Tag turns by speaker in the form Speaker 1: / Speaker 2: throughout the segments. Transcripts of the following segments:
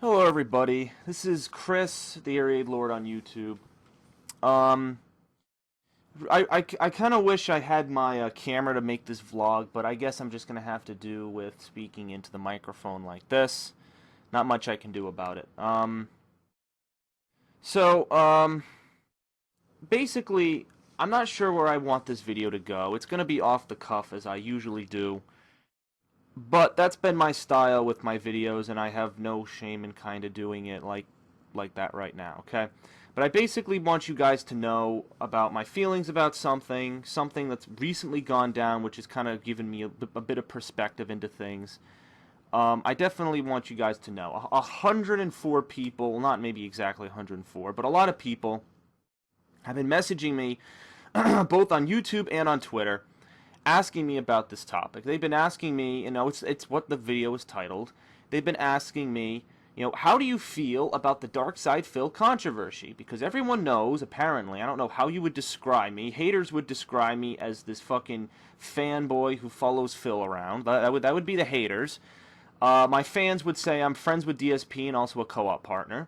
Speaker 1: Hello everybody, this is Chris, TheAireaidLord on YouTube. Um, I kind of wish I had my camera to make this vlog, but I guess I'm just going to have to do with speaking into the microphone like this. Not much I can do about it. So, basically, I'm not sure where I want this video to go. It's going to be off the cuff, as I usually do. But that's been my style with my videos, and I have no shame in kind of doing it like that right now, okay? But I basically want you guys to know about my feelings about something that's recently gone down, which has kind of given me a bit of perspective into things. I definitely want you guys to know. 104 people, not maybe exactly 104, but a lot of people have been messaging me both on YouTube and on Twitter, asking me about this topic. They've been asking me, it's what the video is titled. They've been asking me, how do you feel about the Darksydephil controversy? Because everyone knows, apparently, I don't know how you would describe me. Haters would describe me as this fucking fanboy who follows Phil around. That would be the haters. My fans would say I'm friends with DSP and also a co-op partner.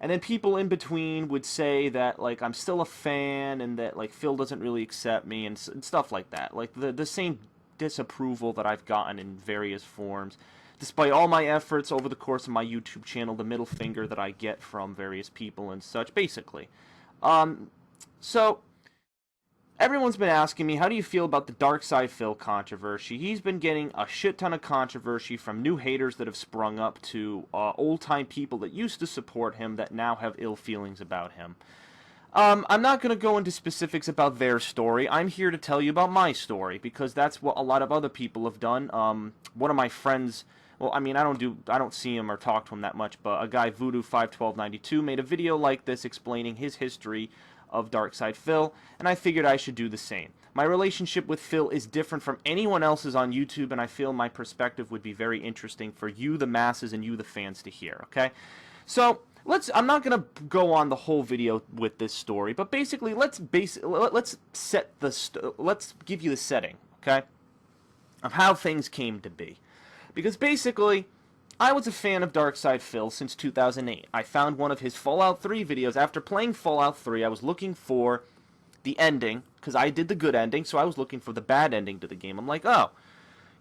Speaker 1: And then people in between would say that, like, I'm still a fan and that, like, Phil doesn't really accept me and stuff like that. Like, the same disapproval that I've gotten in various forms. Despite all my efforts over the course of my YouTube channel, the middle finger that I get from various people and such, basically. So, everyone's been asking me, how do you feel about the Darksydephil controversy? He's been getting a shit ton of controversy from new haters that have sprung up to old-time people that used to support him that now have ill feelings about him. I'm not going to go into specifics about their story. I'm here to tell you about my story, because that's what a lot of other people have done. One of my friends, well, I mean, I don't see him or talk to him that much, but a guy, Voodoo51292, made a video like this explaining his history of Darksydephil, and I figured I should do the same. My relationship with Phil is different from anyone else's on YouTube, and I feel my perspective would be very interesting for you, the masses, and you, the fans, to hear, okay? So, I'm not going to go on the whole video with this story, but basically, let's give you the setting, okay, of how things came to be. Because basically, I was a fan of Darksydephil since 2008. I found one of his Fallout 3 videos. After playing Fallout 3, I was looking for the ending, because I did the good ending, so I was looking for the bad ending to the game. I'm like, oh,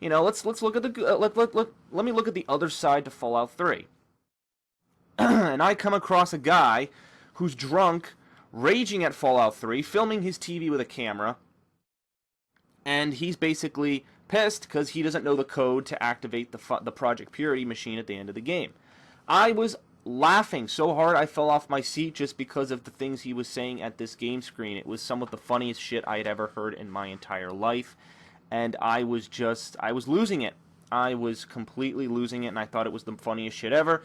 Speaker 1: let's look at the let me look at the other side to Fallout 3. And I come across a guy who's drunk, raging at Fallout 3, filming his TV with a camera, and he's basically pissed because he doesn't know the code to activate the Project Purity machine at the end of the game. I was laughing so hard I fell off my seat just because of the things he was saying at this game screen. It was some of the funniest shit I had ever heard in my entire life, and I was losing it. I was completely losing it, and I thought it was the funniest shit ever.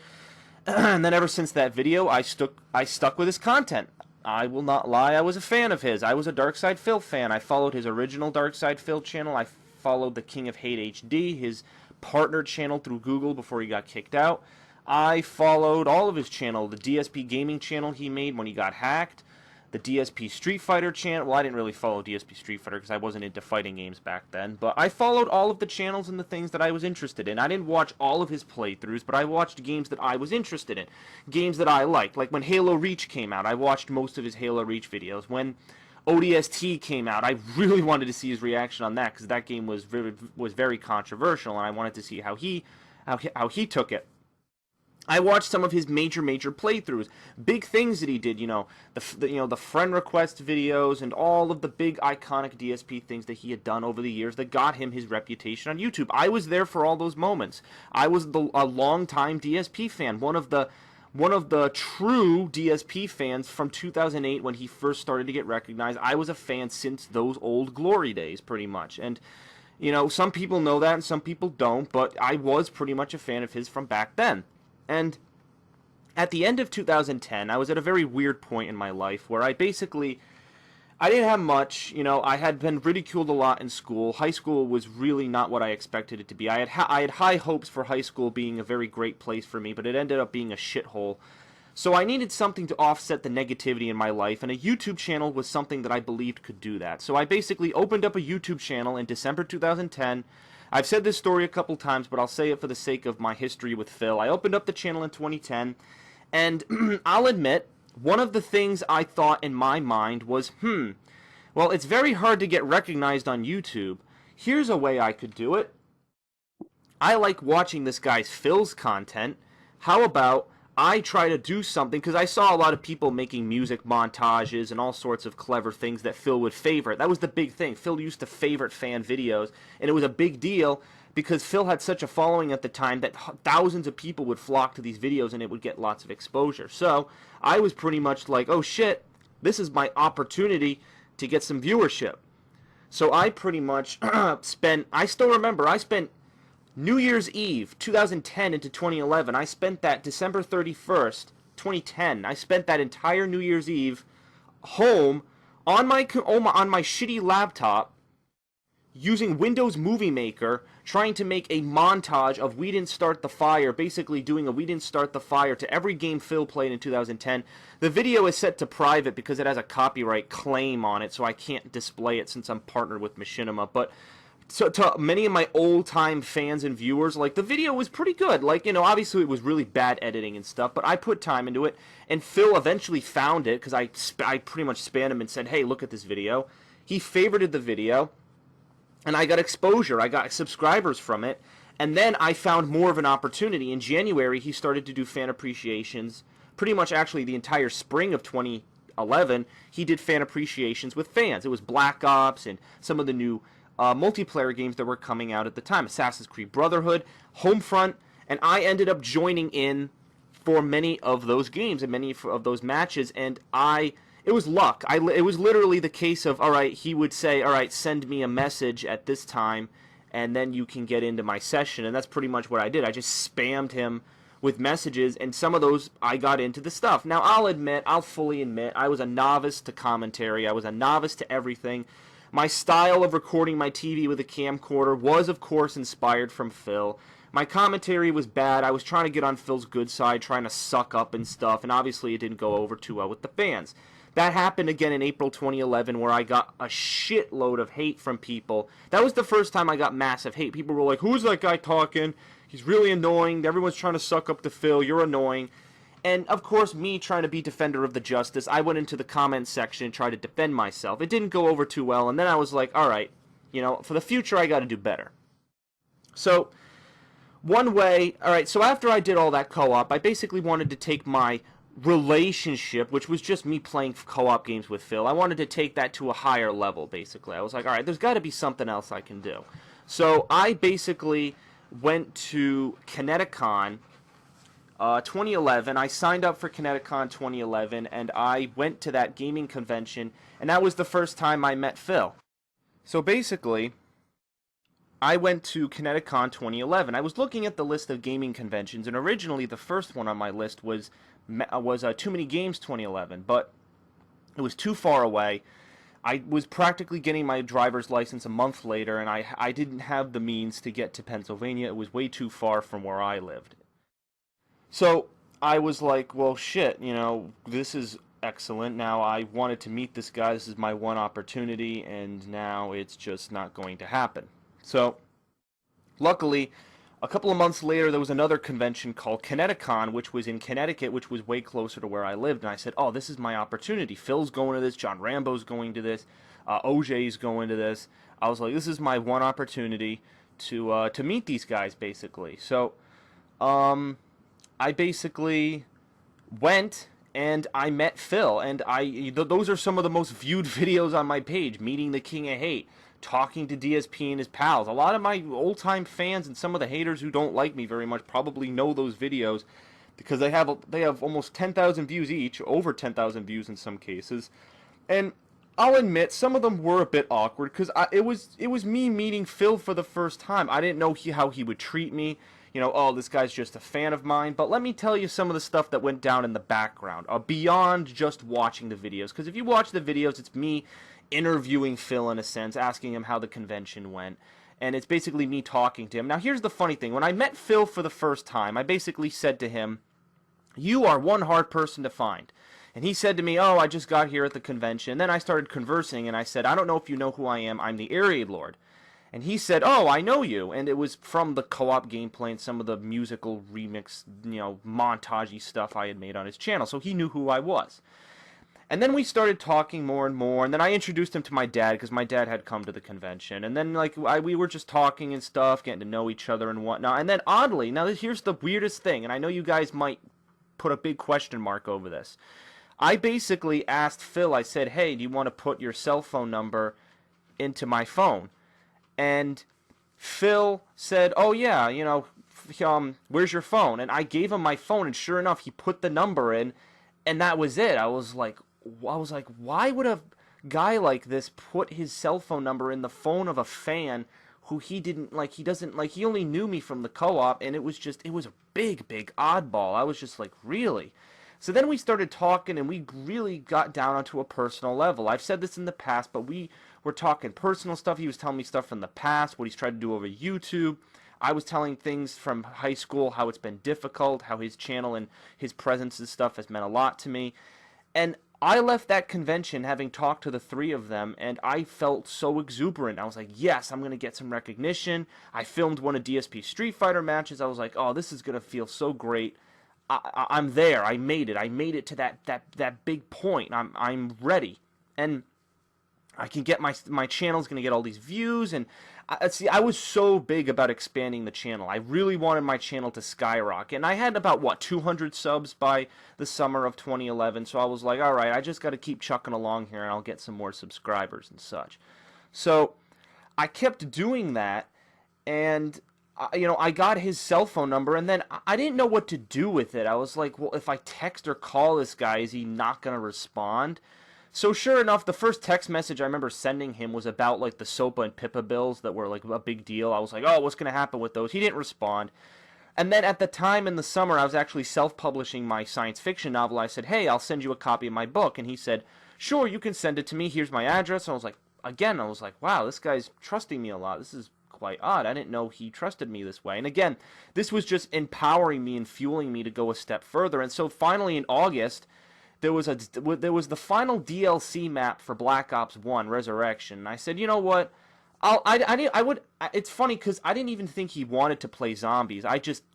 Speaker 1: And then ever since that video, I stuck with his content. I will not lie, I was a fan of his. I was a Darksydephil fan. I followed his original Darksydephil channel. I followed the King of Hate HD, his partner channel through Google before he got kicked out. I followed all of his channel, the DSP gaming channel he made when he got hacked, the DSP Street Fighter channel. Well, I didn't really follow DSP Street Fighter because I wasn't into fighting games back then, but I followed all of the channels and the things that I was interested in. I didn't watch all of his playthroughs, but I watched games that I was interested in, games that I liked. Like when Halo Reach came out, I watched most of his Halo Reach videos. When ODST came out, I really wanted to see his reaction on that because that game was very controversial, and I wanted to see how he took it. I watched some of his major playthroughs, big things that he did, the friend request videos and all of the big iconic DSP things that he had done over the years that got him his reputation on YouTube. I was there for all those moments. I was a long-time DSP fan, one of the true DSP fans from 2008 when he first started to get recognized. I was a fan since those old glory days, pretty much. And, some people know that and some people don't, but I was pretty much a fan of his from back then. And at the end of 2010, I was at a very weird point in my life where I didn't have much. I had been ridiculed a lot in school. High school was really not what I expected it to be. I had high hopes for high school being a very great place for me, but it ended up being a shithole. So I needed something to offset the negativity in my life, and a YouTube channel was something that I believed could do that. So I basically opened up a YouTube channel in December 2010. I've said this story a couple times, but I'll say it for the sake of my history with Phil. I opened up the channel in 2010, and I'll admit, one of the things I thought in my mind was, well, it's very hard to get recognized on YouTube. Here's a way I could do it. I like watching this guy's Phil's content. How about I try to do something, because I saw a lot of people making music montages and all sorts of clever things that Phil would favorite. That was the big thing. Phil used to favorite fan videos, and it was a big deal because Phil had such a following at the time that thousands of people would flock to these videos and it would get lots of exposure. So I was pretty much like, oh shit, this is my opportunity to get some viewership. So I pretty much I still remember, I spent New Year's Eve, 2010 into 2011, I spent that December 31st, 2010, I spent that entire New Year's Eve home on my shitty laptop using Windows Movie Maker, trying to make a montage of We Didn't Start the Fire, basically doing a We Didn't Start the Fire to every game Phil played in 2010. The video is set to private because it has a copyright claim on it, so I can't display it since I'm partnered with Machinima, but so to many of my old-time fans and viewers, like, the video was pretty good. Like, you know, obviously it was really bad editing and stuff, but I put time into it, and Phil eventually found it, because I pretty much spammed him and said, hey, look at this video. He favorited the video, and I got exposure. I got subscribers from it, and then I found more of an opportunity. In January, he started to do fan appreciations. Pretty much, actually, the entire spring of 2011, he did fan appreciations with fans. It was Black Ops and some of the new multiplayer games that were coming out at the time. Assassin's Creed Brotherhood, Homefront, and I ended up joining in for many of those games and many of those matches, and it was luck. It was literally the case of, all right, he would say, all right, send me a message at this time, and then you can get into my session, and that's pretty much what I did. I just spammed him with messages, and some of those, I got into the stuff. Now, I'll fully admit, I was a novice to commentary. I was a novice to everything. My style of recording my TV with a camcorder was, of course, inspired from Phil. My commentary was bad. I was trying to get on Phil's good side, trying to suck up and stuff, and obviously it didn't go over too well with the fans. That happened again in April 2011, where I got a shitload of hate from people. That was the first time I got massive hate. People were like, who's that guy talking? He's really annoying. Everyone's trying to suck up to Phil. You're annoying. And, of course, me trying to be defender of the justice, I went into the comments section and tried to defend myself. It didn't go over too well, and then I was like, all right, you know, for the future, I got to do better. So, one way, all right, so after I did all that co-op, I basically wanted to take my relationship, which was just me playing co-op games with Phil, I wanted to take that to a higher level, basically. I was like, all right, there's got to be something else I can do. So, I basically went to Kineticon 2011. I signed up for Kineticon 2011, and I went to that gaming convention, and that was the first time I met Phil. So basically, I went to Kineticon 2011. I was looking at the list of gaming conventions, and originally the first one on my list was Too Many Games 2011, but it was too far away. I was practically getting my driver's license a month later, and I didn't have the means to get to Pennsylvania. It was way too far from where I lived. So I was like, well, shit, you know, this is excellent. Now I wanted to meet this guy. This is my one opportunity, and now it's just not going to happen. So luckily, a couple of months later, there was another convention called Kineticon, which was in Connecticut, which was way closer to where I lived. And I said, oh, this is my opportunity. Phil's going to this. John Rambo's going to this. OJ's going to this. I was like, this is my one opportunity to meet these guys, basically. So, I basically went and I met Phil, and those are some of the most viewed videos on my page, meeting the King of Hate, talking to DSP and his pals. A lot of my old-time fans and some of the haters who don't like me very much probably know those videos because they have almost 10,000 views each, over 10,000 views in some cases. And I'll admit, some of them were a bit awkward because it was me meeting Phil for the first time. I didn't know how he would treat me. You know, oh, this guy's just a fan of mine. But let me tell you some of the stuff that went down in the background, beyond just watching the videos. Because if you watch the videos, it's me interviewing Phil in a sense, asking him how the convention went. And it's basically me talking to him. Now, here's the funny thing. When I met Phil for the first time, I basically said to him, you are one hard person to find. And he said to me, oh, I just got here at the convention. And then I started conversing, and I said, I don't know if you know who I am. I'm the TheAireaidLord. And he said, "Oh, I know you." And it was from the co-op gameplay and some of the musical remix, montagey stuff I had made on his channel. So he knew who I was. And then we started talking more and more, and then I introduced him to my dad, because my dad had come to the convention. And then, we were just talking and stuff, getting to know each other and whatnot. And then, oddly, now here's the weirdest thing, and I know you guys might put a big question mark over this. I basically asked Phil, I said, "Hey, do you want to put your cell phone number into my phone?" And Phil said, "Oh, yeah, where's your phone?" And I gave him my phone, and sure enough, he put the number in, and that was it. I was like, why would a guy like this put his cell phone number in the phone of a fan who he only knew me from the co-op, and it was a big, big oddball. I was just like, really? So then we started talking, and we really got down onto a personal level. I've said this in the past, but we were talking personal stuff. He was telling me stuff from the past, what he's tried to do over YouTube. I was telling things from high school, how it's been difficult, how his channel and his presence and stuff has meant a lot to me. And I left that convention having talked to the three of them, and I felt so exuberant. I was like, yes, I'm going to get some recognition. I filmed one of DSP Street Fighter matches. I was like, oh, this is going to feel so great. I'm there. I made it. I made it to that big point. I'm ready. And I can get my channel's going to get all these views, and I was so big about expanding the channel. I really wanted my channel to skyrocket, and I had about 200 subs by the summer of 2011. So I was like, all right, I just got to keep chucking along here, and I'll get some more subscribers and such. So I kept doing that, and I got his cell phone number, and then I didn't know what to do with it. I was like, well, if I text or call this guy, is he not going to respond? So sure enough, the first text message I remember sending him was about like the SOPA and PIPA bills that were like a big deal. I was like, oh, what's going to happen with those? He didn't respond. And then at the time in the summer, I was actually self-publishing my science fiction novel. I said, hey, I'll send you a copy of my book. And he said, sure, you can send it to me. Here's my address. And I was like, wow, this guy's trusting me a lot. This is quite odd. I didn't know he trusted me this way. And again, this was just empowering me and fueling me to go a step further. And so finally in August, there was the final DLC map for Black Ops 1 Resurrection. And I said, you know what? It's funny because I didn't even think he wanted to play zombies. I just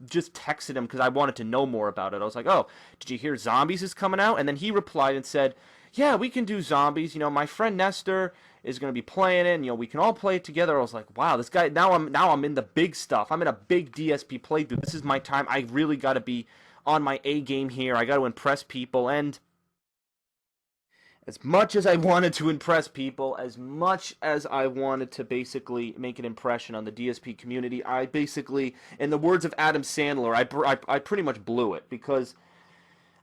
Speaker 1: texted him because I wanted to know more about it. I was like, oh, did you hear Zombies is coming out? And then he replied and said, yeah, we can do zombies. My friend Nestor is going to be playing it, and we can all play it together. I was like, wow, this guy, now I'm in the big stuff. I'm in a big DSP playthrough. This is my time. I really got to be on my A game here. I got to impress people. And as much as I wanted to impress people, as much as I wanted to basically make an impression on the DSP community, I basically, in the words of Adam Sandler, I pretty much blew it, because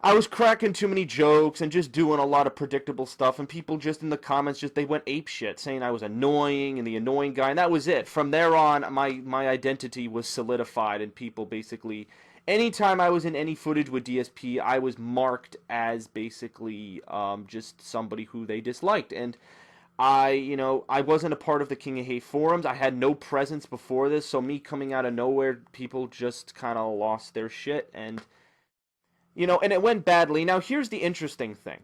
Speaker 1: I was cracking too many jokes and just doing a lot of predictable stuff, and people just in the comments, they went apeshit, saying I was annoying and the annoying guy, and that was it. From there on, my identity was solidified, and people basically, anytime I was in any footage with DSP, I was marked as basically just somebody who they disliked. And I wasn't a part of the King of Hate forums. I had no presence before this, so me coming out of nowhere, people just kind of lost their shit, and and it went badly. Now, here's the interesting thing.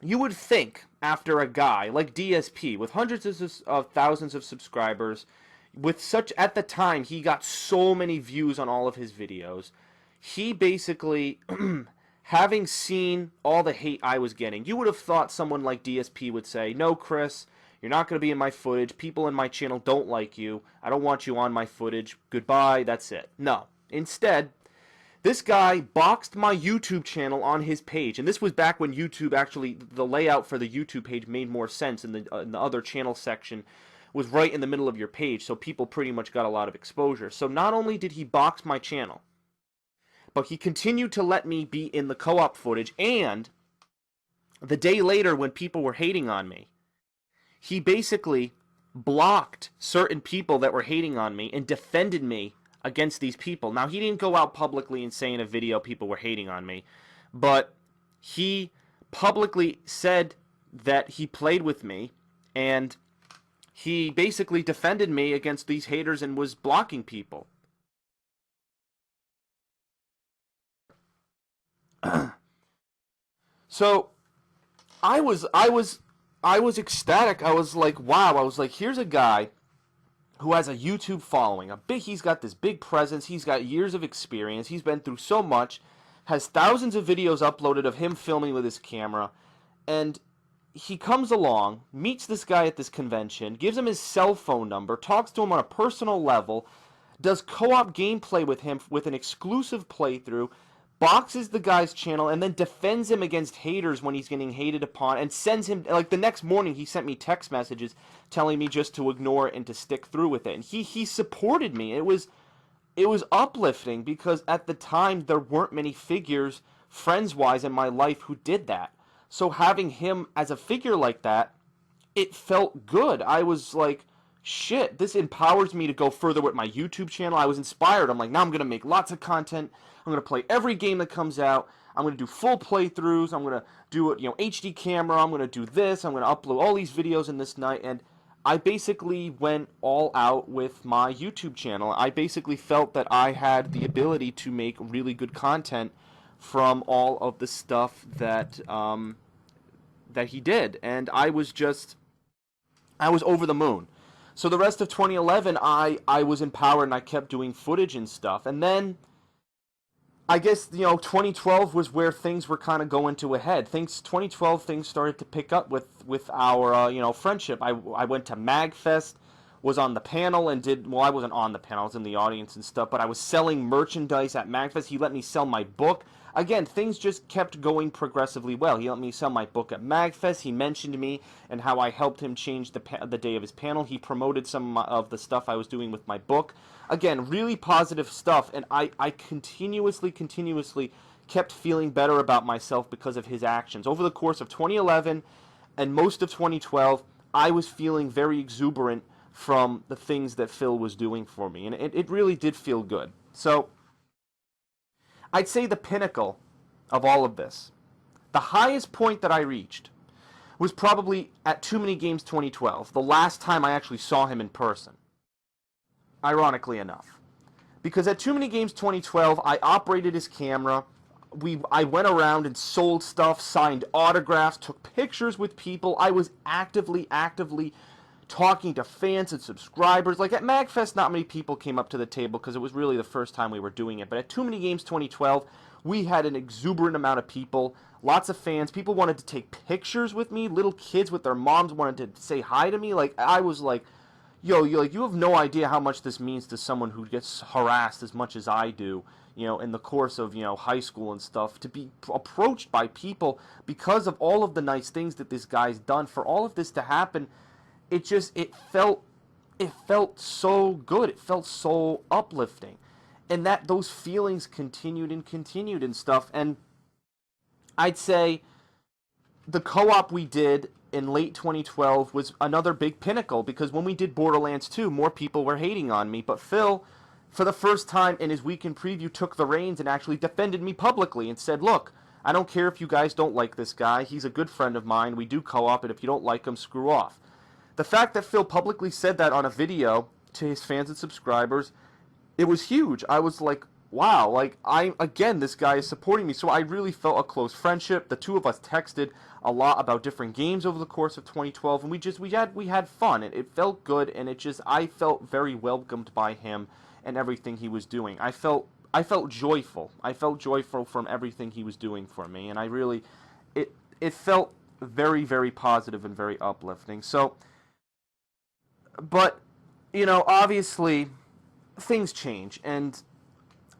Speaker 1: You would think, after a guy like DSP, with hundreds of thousands of subscribers, with such, at the time, he got so many views on all of his videos, he basically, having seen all the hate I was getting, you would have thought someone like DSP would say, no, Chris, you're not going to be in my footage. People in my channel don't like you. I don't want you on my footage. Goodbye. That's it. No. Instead, this guy boxed my YouTube channel on his page, and this was back when YouTube actually, the layout for the YouTube page made more sense, and the other channel section was right in the middle of your page, so people pretty much got a lot of exposure. So not only did he box my channel, but he continued to let me be in the co-op footage, and the day later when people were hating on me, he basically blocked certain people that were hating on me and defended me against these people. Now, he didn't go out publicly and say in a video people were hating on me, but he publicly said that he played with me, and he basically defended me against these haters and was blocking people. So I was ecstatic. I was like, wow. I was like, here's a guy who has a YouTube following. He's got this big presence. He's got years of experience. He's been through so much. Has thousands of videos uploaded of him filming with his camera. And he comes along, meets this guy at this convention, gives him his cell phone number, talks to him on a personal level, does co-op gameplay with him with an exclusive playthrough, boxes the guy's channel, and then defends him against haters when he's getting hated upon, and sends him, like, the next morning he sent me text messages telling me just to ignore it and to stick through with it. And he supported me. It was uplifting, because at the time there weren't many figures, friends-wise, in my life who did that. So having him as a figure like that, it felt good. I was like, shit, this empowers me to go further with my YouTube channel. I was inspired. I'm like, now I'm going to make lots of content. I'm going to play every game that comes out. I'm going to do full playthroughs. I'm going to do it, HD camera. I'm going to do this. I'm going to upload all these videos in this night. And I basically went all out with my YouTube channel. I basically felt that I had the ability to make really good content from all of the stuff that that he did. And I was over the moon. So the rest of 2011, I was empowered, and I kept doing footage and stuff. And then, I guess, 2012 was where things were kind of going to a head. 2012, things started to pick up with our, friendship. I went to MagFest, was on the panel, and I wasn't on the panel, I was in the audience and stuff, but I was selling merchandise at MagFest. He let me sell my book. Again, things just kept going progressively well. He let me sell my book at MagFest. He mentioned me and how I helped him change the day of his panel. He promoted some of the stuff I was doing with my book. Again, really positive stuff, and I continuously kept feeling better about myself because of his actions. Over the course of 2011 and most of 2012, I was feeling very exuberant from the things that Phil was doing for me, and it really did feel good. So I'd say the pinnacle of all of this, the highest point that I reached, was probably at Too Many Games 2012, the last time I actually saw him in person, ironically enough. Because at Too Many Games 2012, I operated his camera, I went around and sold stuff, signed autographs, took pictures with people. I was actively talking to fans and subscribers. Like at MagFest, not many people came up to the table because it was really the first time we were doing it. But at Too Many Games 2012, we had an exuberant amount of people, lots of fans. People wanted to take pictures with me. Little kids with their moms wanted to say hi to me. Like I was like, yo, you have no idea how much this means to someone who gets harassed as much as I do, in the course of, high school and stuff, to be approached by people because of all of the nice things that this guy's done. For all of this to happen, it felt so good. It felt so uplifting. And that those feelings continued and stuff. And I'd say the co-op we did in late 2012 was another big pinnacle, because when we did Borderlands 2, more people were hating on me. But Phil, for the first time in his weekend preview, took the reins and actually defended me publicly and said, look, I don't care if you guys don't like this guy. He's a good friend of mine. We do co-op, and if you don't like him, screw off. The fact that Phil publicly said that on a video to his fans and subscribers, it was huge. I was like, wow, again, this guy is supporting me. So I really felt a close friendship. The two of us texted a lot about different games over the course of 2012, and we had fun. It felt good, and I felt very welcomed by him and everything he was doing. I felt joyful. I felt joyful from everything he was doing for me, and it felt very, very positive and very uplifting. So, but, obviously, things change, and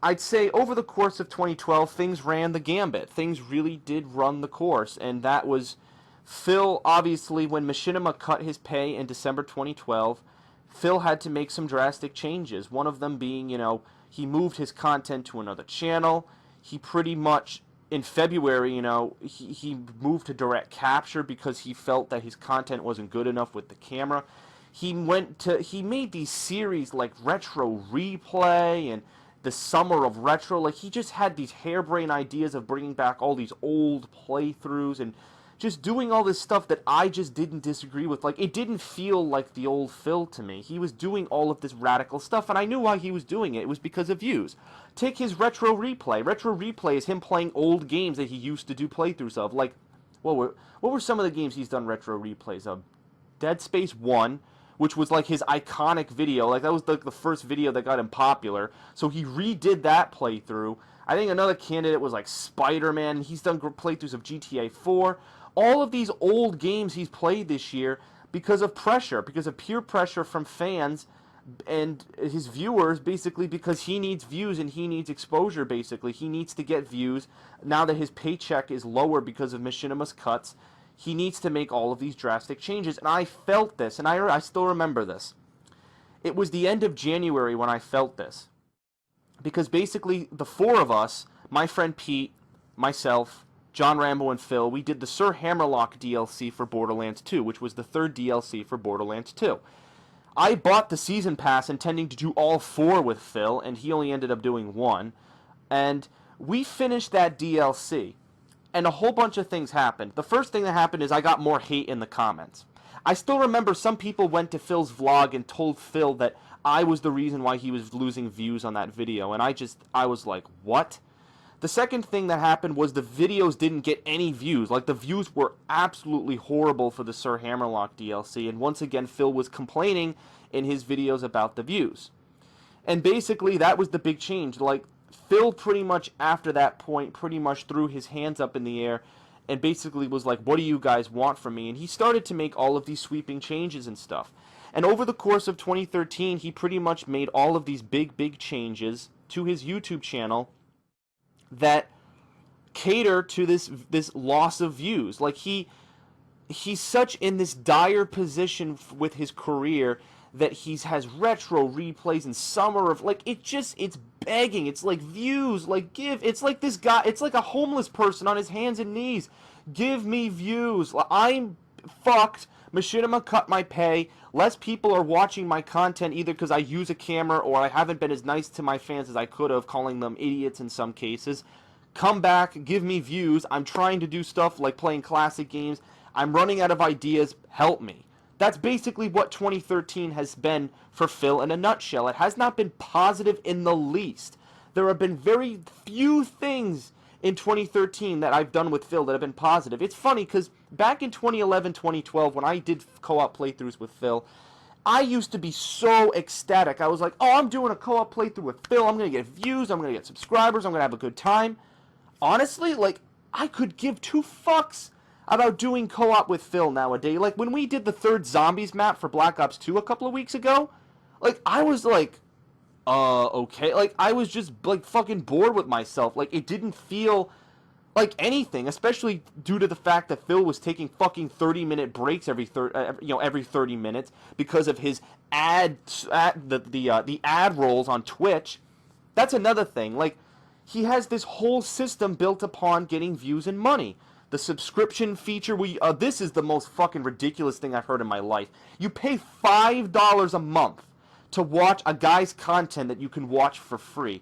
Speaker 1: I'd say over the course of 2012, things ran the gambit. Things really did run the course, and that was Phil, obviously, when Machinima cut his pay in December 2012, Phil had to make some drastic changes. One of them being, he moved his content to another channel. He pretty much, in February, he moved to direct capture because he felt that his content wasn't good enough with the camera. He made these series like Retro Replay and the Summer of Retro. Like, he just had these harebrained ideas of bringing back all these old playthroughs and just doing all this stuff that I just didn't disagree with. Like, it didn't feel like the old Phil to me. He was doing all of this radical stuff, and I knew why he was doing it. It was because of views. Take his Retro Replay. Retro Replay is him playing old games that he used to do playthroughs of. Like, what were some of the games he's done Retro Replays of? Dead Space 1, which was like his iconic video. Like that was the first video that got him popular. So he redid that playthrough. I think another candidate was like Spider-Man. He's done playthroughs of GTA 4. All of these old games he's played this year because of pressure, because of peer pressure from fans and his viewers, basically because he needs views and he needs exposure, basically. He needs to get views. Now that his paycheck is lower because of Machinima's cuts, he needs to make all of these drastic changes. And I felt this, and I still remember this. It was the end of January when I felt this. Because basically, the four of us, my friend Pete, myself, John Rambo, and Phil, we did the Sir Hammerlock DLC for Borderlands 2, which was the third DLC for Borderlands 2. I bought the Season Pass intending to do all four with Phil, and he only ended up doing one. And we finished that DLC, and a whole bunch of things happened. The first thing that happened is I got more hate in the comments. I still remember some people went to Phil's vlog and told Phil that I was the reason why he was losing views on that video, and I was like, what? The second thing that happened was the videos didn't get any views. Like, the views were absolutely horrible for the Sir Hammerlock DLC, and once again, Phil was complaining in his videos about the views. And basically, that was the big change. Like, Phil pretty much, after that point, pretty much threw his hands up in the air and basically was like, what do you guys want from me? And he started to make all of these sweeping changes and stuff. And over the course of 2013, he pretty much made all of these big changes to his YouTube channel that cater to this loss of views. Like, he's such in this dire position with his career that he has retro replays and summer of, like, it's begging. It's like, views, like, it's like this guy, it's like a homeless person on his hands and knees. Give me views. I'm fucked. Machinima cut my pay. Less people are watching my content either because I use a camera or I haven't been as nice to my fans as I could have, calling them idiots in some cases. Come back, give me views. I'm trying to do stuff like playing classic games. I'm running out of ideas. Help me. That's basically what 2013 has been for Phil in a nutshell. It has not been positive in the least. There have been very few things in 2013 that I've done with Phil that have been positive. It's funny because back in 2011, 2012, when I did co-op playthroughs with Phil, I used to be so ecstatic. I was like, oh, I'm doing a co-op playthrough with Phil. I'm going to get views. I'm going to get subscribers. I'm going to have a good time. Honestly, like, I could give two fucks about doing co-op with Phil nowadays. Like, when we did the third Zombies map for Black Ops 2 a couple of weeks ago, like, I was like, okay. Like, I was just, like, fucking bored with myself. Like, it didn't feel like anything, especially due to the fact that Phil was taking fucking 30-minute breaks every 30 minutes because of his the ad rolls on Twitch. That's another thing. Like, he has this whole system built upon getting views and money. The subscription feature, this is the most fucking ridiculous thing I've heard in my life. You pay $5 a month to watch a guy's content that you can watch for free.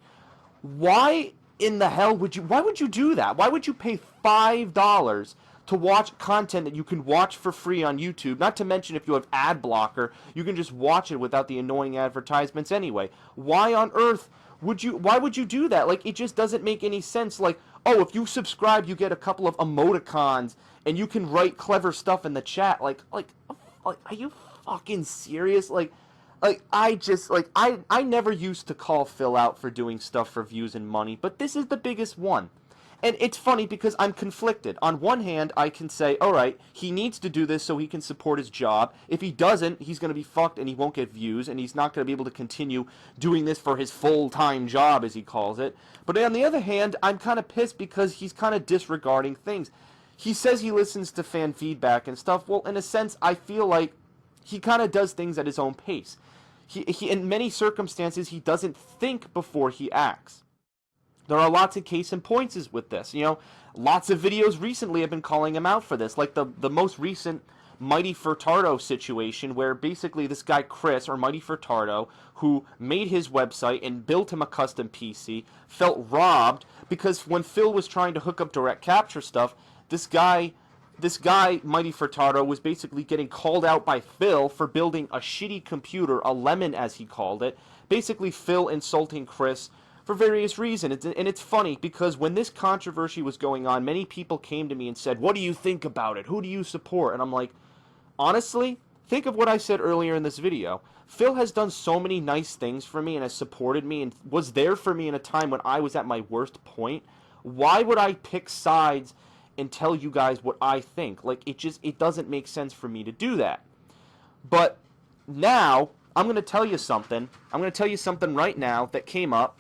Speaker 1: Why in the hell why would you do that? Why would you pay $5 to watch content that you can watch for free on YouTube? Not to mention, if you have ad blocker, you can just watch it without the annoying advertisements anyway. Why on earth why would you do that? Like, it just doesn't make any sense. Like, oh, if you subscribe, you get a couple of emoticons and you can write clever stuff in the chat. Like, are you fucking serious? I never used to call Phil out for doing stuff for views and money, but this is the biggest one. And it's funny because I'm conflicted. On one hand, I can say, alright, he needs to do this so he can support his job. If he doesn't, he's going to be fucked and he won't get views, and he's not going to be able to continue doing this for his full-time job, as he calls it. But on the other hand, I'm kind of pissed because he's kind of disregarding things. He says he listens to fan feedback and stuff. Well, in a sense, I feel like he kind of does things at his own pace. He in many circumstances, he doesn't think before he acts. There are lots of case in points with this. You know, lots of videos recently have been calling him out for this. Like the most recent Mighty Furtado situation, where basically this guy Chris, or Mighty Furtado, who made his website and built him a custom PC, felt robbed because when Phil was trying to hook up direct capture stuff, this guy, Mighty Furtado, was basically getting called out by Phil for building a shitty computer, a lemon as he called it. Basically, Phil insulting Chris for various reasons. And it's funny because when this controversy was going on, many people came to me and said, what do you think about it? Who do you support? And I'm like, honestly, Think of what I said earlier in this video. Phil has done so many nice things for me and has supported me and was there for me in a time when I was at my worst point. Why would I pick sides and tell you guys what I think? Like, it doesn't make sense for me to do that. But now, I'm going to tell you something. I'm going to tell you something right now that came up,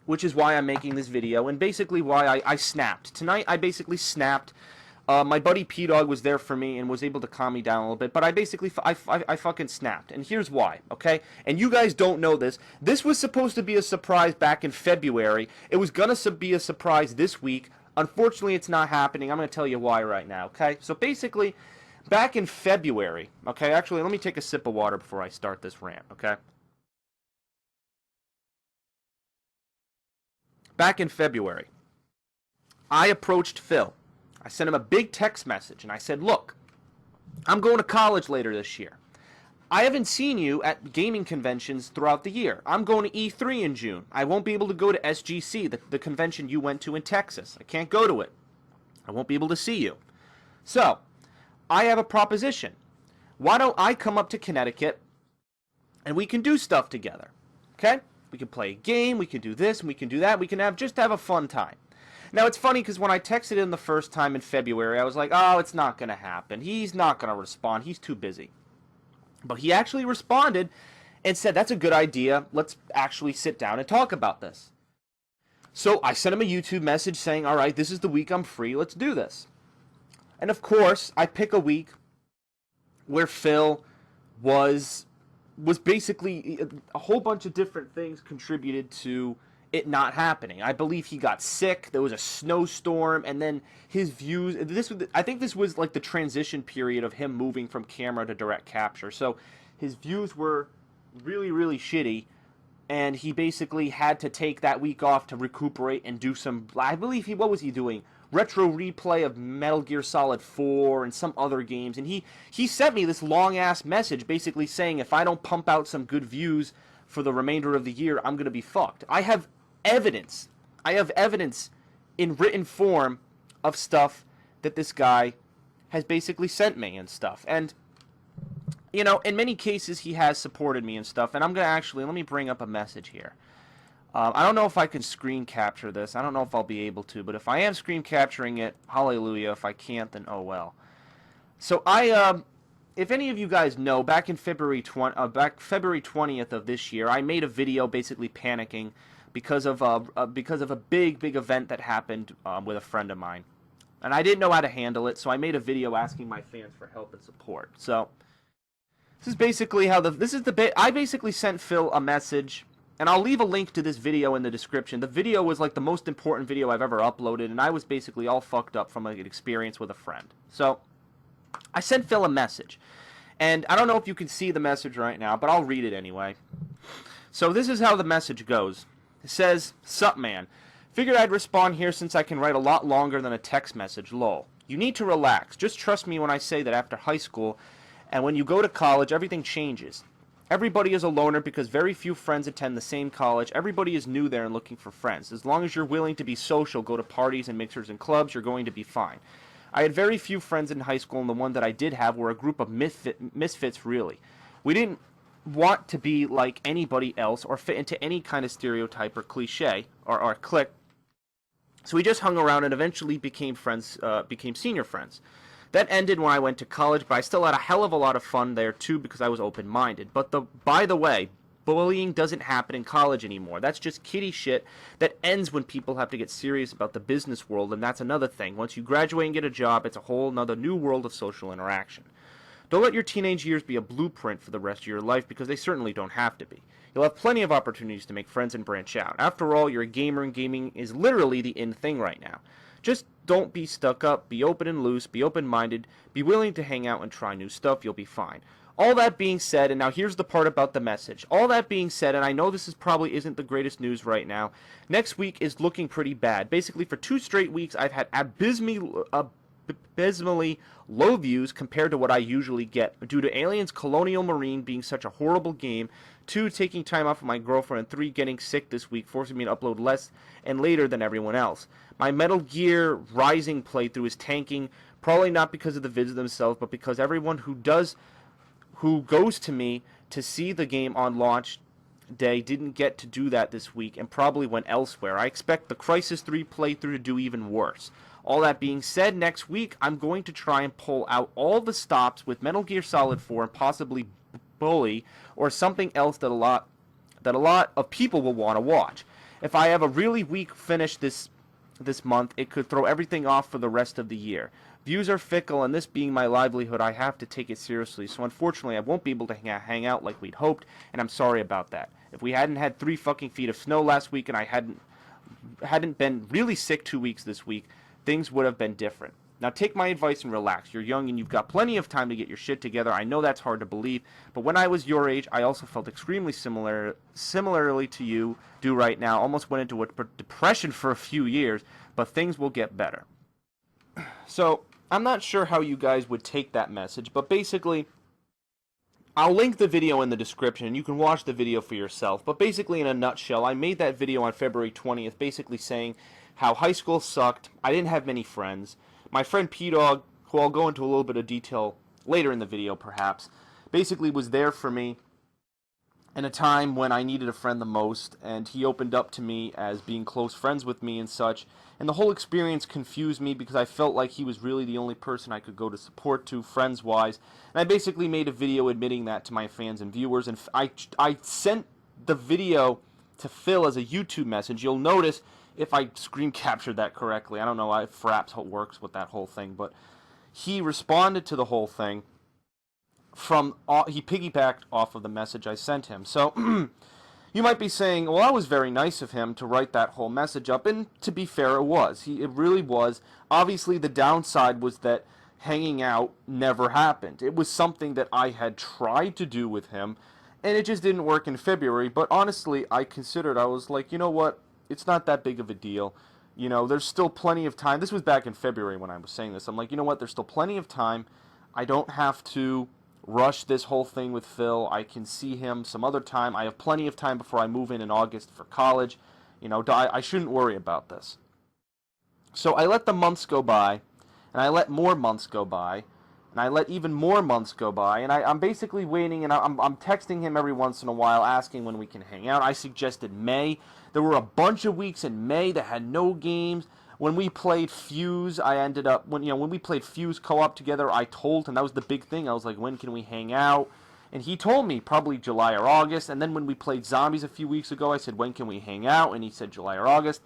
Speaker 1: which is why I'm making this video, and basically why I snapped. Tonight, I basically snapped. My buddy P-Dog was there for me and was able to calm me down a little bit, but I fucking snapped, and here's why, okay? And you guys don't know this. This was supposed to be a surprise back in February. It was gonna be a surprise this week. Unfortunately, it's not happening. I'm gonna tell you why right now, okay? So basically, back in February, okay? Actually, let me take a sip of water before I start this rant, okay? Back in February, I approached Phil. I sent him a big text message, and I said, look, I'm going to college later this year. I haven't seen you at gaming conventions throughout the year. I'm going to E3 in June. I won't be able to go to SGC, the convention you went to in Texas. I can't go to it. I won't be able to see you. So, I have a proposition. Why don't I come up to Connecticut, and we can do stuff together, okay? We can play a game, we can do this, and we can do that. We can just have a fun time. Now, it's funny because when I texted him the first time in February, I was like, oh, it's not going to happen. He's not going to respond. He's too busy. But he actually responded and said, that's a good idea. Let's actually sit down and talk about this. So I sent him a YouTube message saying, all right, this is the week I'm free. Let's do this. And of course, I pick a week where Phil was basically a whole bunch of different things contributed to it not happening. I believe he got sick, there was a snowstorm, and then his views, I think this was like the transition period of him moving from camera to direct capture. So his views were really, really shitty, and he basically had to take that week off to recuperate and do some, I believe what was he doing? Retro replay of Metal Gear Solid 4 and some other games, and he sent me this long-ass message basically saying if I don't pump out some good views for the remainder of the year, I'm going to be fucked. I have evidence in written form of stuff that this guy has basically sent me and stuff. And, you know, in many cases he has supported me and stuff. And I'm going to actually, let me bring up a message here. I don't know if I can screen capture this. I don't know if I'll be able to. But if I am screen capturing it, hallelujah. If I can't, then oh well. So if any of you guys know, back in February 20th of this year, I made a video basically panicking because of a big event that happened with a friend of mine, and I didn't know how to handle it. So I made a video asking my fans for help and support. So this is basically how I basically sent Phil a message, and I'll leave a link to this video in the description. The video was like the most important video I've ever uploaded, and I was basically all fucked up from an experience with a friend. So I sent Phil a message, and I don't know if you can see the message right now, but I'll read it anyway. So this is how the message goes. It says, "Sup, man. Figured I'd respond here since I can write a lot longer than a text message, lol. You need to relax. Just trust me when I say that after high school, and when you go to college, everything changes. Everybody is a loner because very few friends attend the same college. Everybody is new there and looking for friends. As long as you're willing to be social, go to parties and mixers and clubs, you're going to be fine. I had very few friends in high school, and the one that I did have were a group of misfits, really. We didn't want to be like anybody else or fit into any kind of stereotype or cliche or clique. So we just hung around and eventually became senior friends. That ended when I went to college, but I still had a hell of a lot of fun there too because I was open-minded. But by the way, bullying doesn't happen in college anymore. That's just kiddie shit that ends when people have to get serious about the business world, and that's another thing. Once you graduate and get a job, it's a whole nother new world of social interaction. Don't let your teenage years be a blueprint for the rest of your life, because they certainly don't have to be. You'll have plenty of opportunities to make friends and branch out. After all, you're a gamer, and gaming is literally the in thing right now. Just don't be stuck up, be open and loose, be open-minded, be willing to hang out and try new stuff, you'll be fine. All that being said, and now here's the part about the message. All that being said, and I know this probably isn't the greatest news right now, next week is looking pretty bad. Basically, for 2 straight weeks, I've had abysmally low views compared to what I usually get due to Aliens Colonial Marine being such a horrible game, 2, taking time off of my girlfriend, and 3, getting sick this week, forcing me to upload less and later than everyone else. My Metal Gear Rising playthrough is tanking, probably not because of the vids themselves, but because everyone who does who goes to me to see the game on launch day didn't get to do that this week and probably went elsewhere. I expect the Crysis 3 playthrough to do even worse. All that being said, next week I'm going to try and pull out all the stops with Metal Gear Solid 4 and possibly Bully or something else that a lot of people will want to watch. If I have a really weak finish this month, it could throw everything off for the rest of the year. Views are fickle, and this being my livelihood, I have to take it seriously. So unfortunately, I won't be able to hang out like we'd hoped, and I'm sorry about that. If we hadn't had 3 fucking feet of snow last week, and I hadn't been really sick 2 weeks this week, things would have been different. Now take my advice and relax. You're young and you've got plenty of time to get your shit together. I know that's hard to believe, but when I was your age, I also felt extremely similarly to you do right now. Almost went into a depression for a few years, but things will get better. So, I'm not sure how you guys would take that message, but basically, I'll link the video in the description, and you can watch the video for yourself. But basically, in a nutshell, I made that video on February 20th, basically saying how high school sucked, I didn't have many friends. My friend P-Dog, who I'll go into a little bit of detail later in the video perhaps, basically was there for me in a time when I needed a friend the most, and he opened up to me as being close friends with me and such, and the whole experience confused me because I felt like he was really the only person I could go to support to, friends-wise, and I basically made a video admitting that to my fans and viewers, and I sent the video to Phil as a YouTube message. You'll notice, if I screen captured that correctly, I don't know if Fraps works with that whole thing, but he responded to the whole thing he piggybacked off of the message I sent him. So you might be saying, well, that was very nice of him to write that whole message up, and to be fair, it was. It really was. Obviously, the downside was that hanging out never happened. It was something that I had tried to do with him, and it just didn't work in February. But honestly, I was like, you know what? It's not that big of a deal. You know, there's still plenty of time. This was back in February when I was saying this. I'm like, you know what? There's still plenty of time. I don't have to rush this whole thing with Phil. I can see him some other time. I have plenty of time before I move in August for college. You know, I shouldn't worry about this. So I let the months go by, and I let more months go by, and I let even more months go by, and I'm basically waiting, and I'm texting him every once in a while, asking when we can hang out. I suggested May. There were a bunch of weeks in May that had no games. When we played Fuse, when we played Fuse co-op together, I told him, that was the big thing. I was like, when can we hang out? And he told me probably July or August. And then when we played Zombies a few weeks ago, I said, when can we hang out? And he said July or August.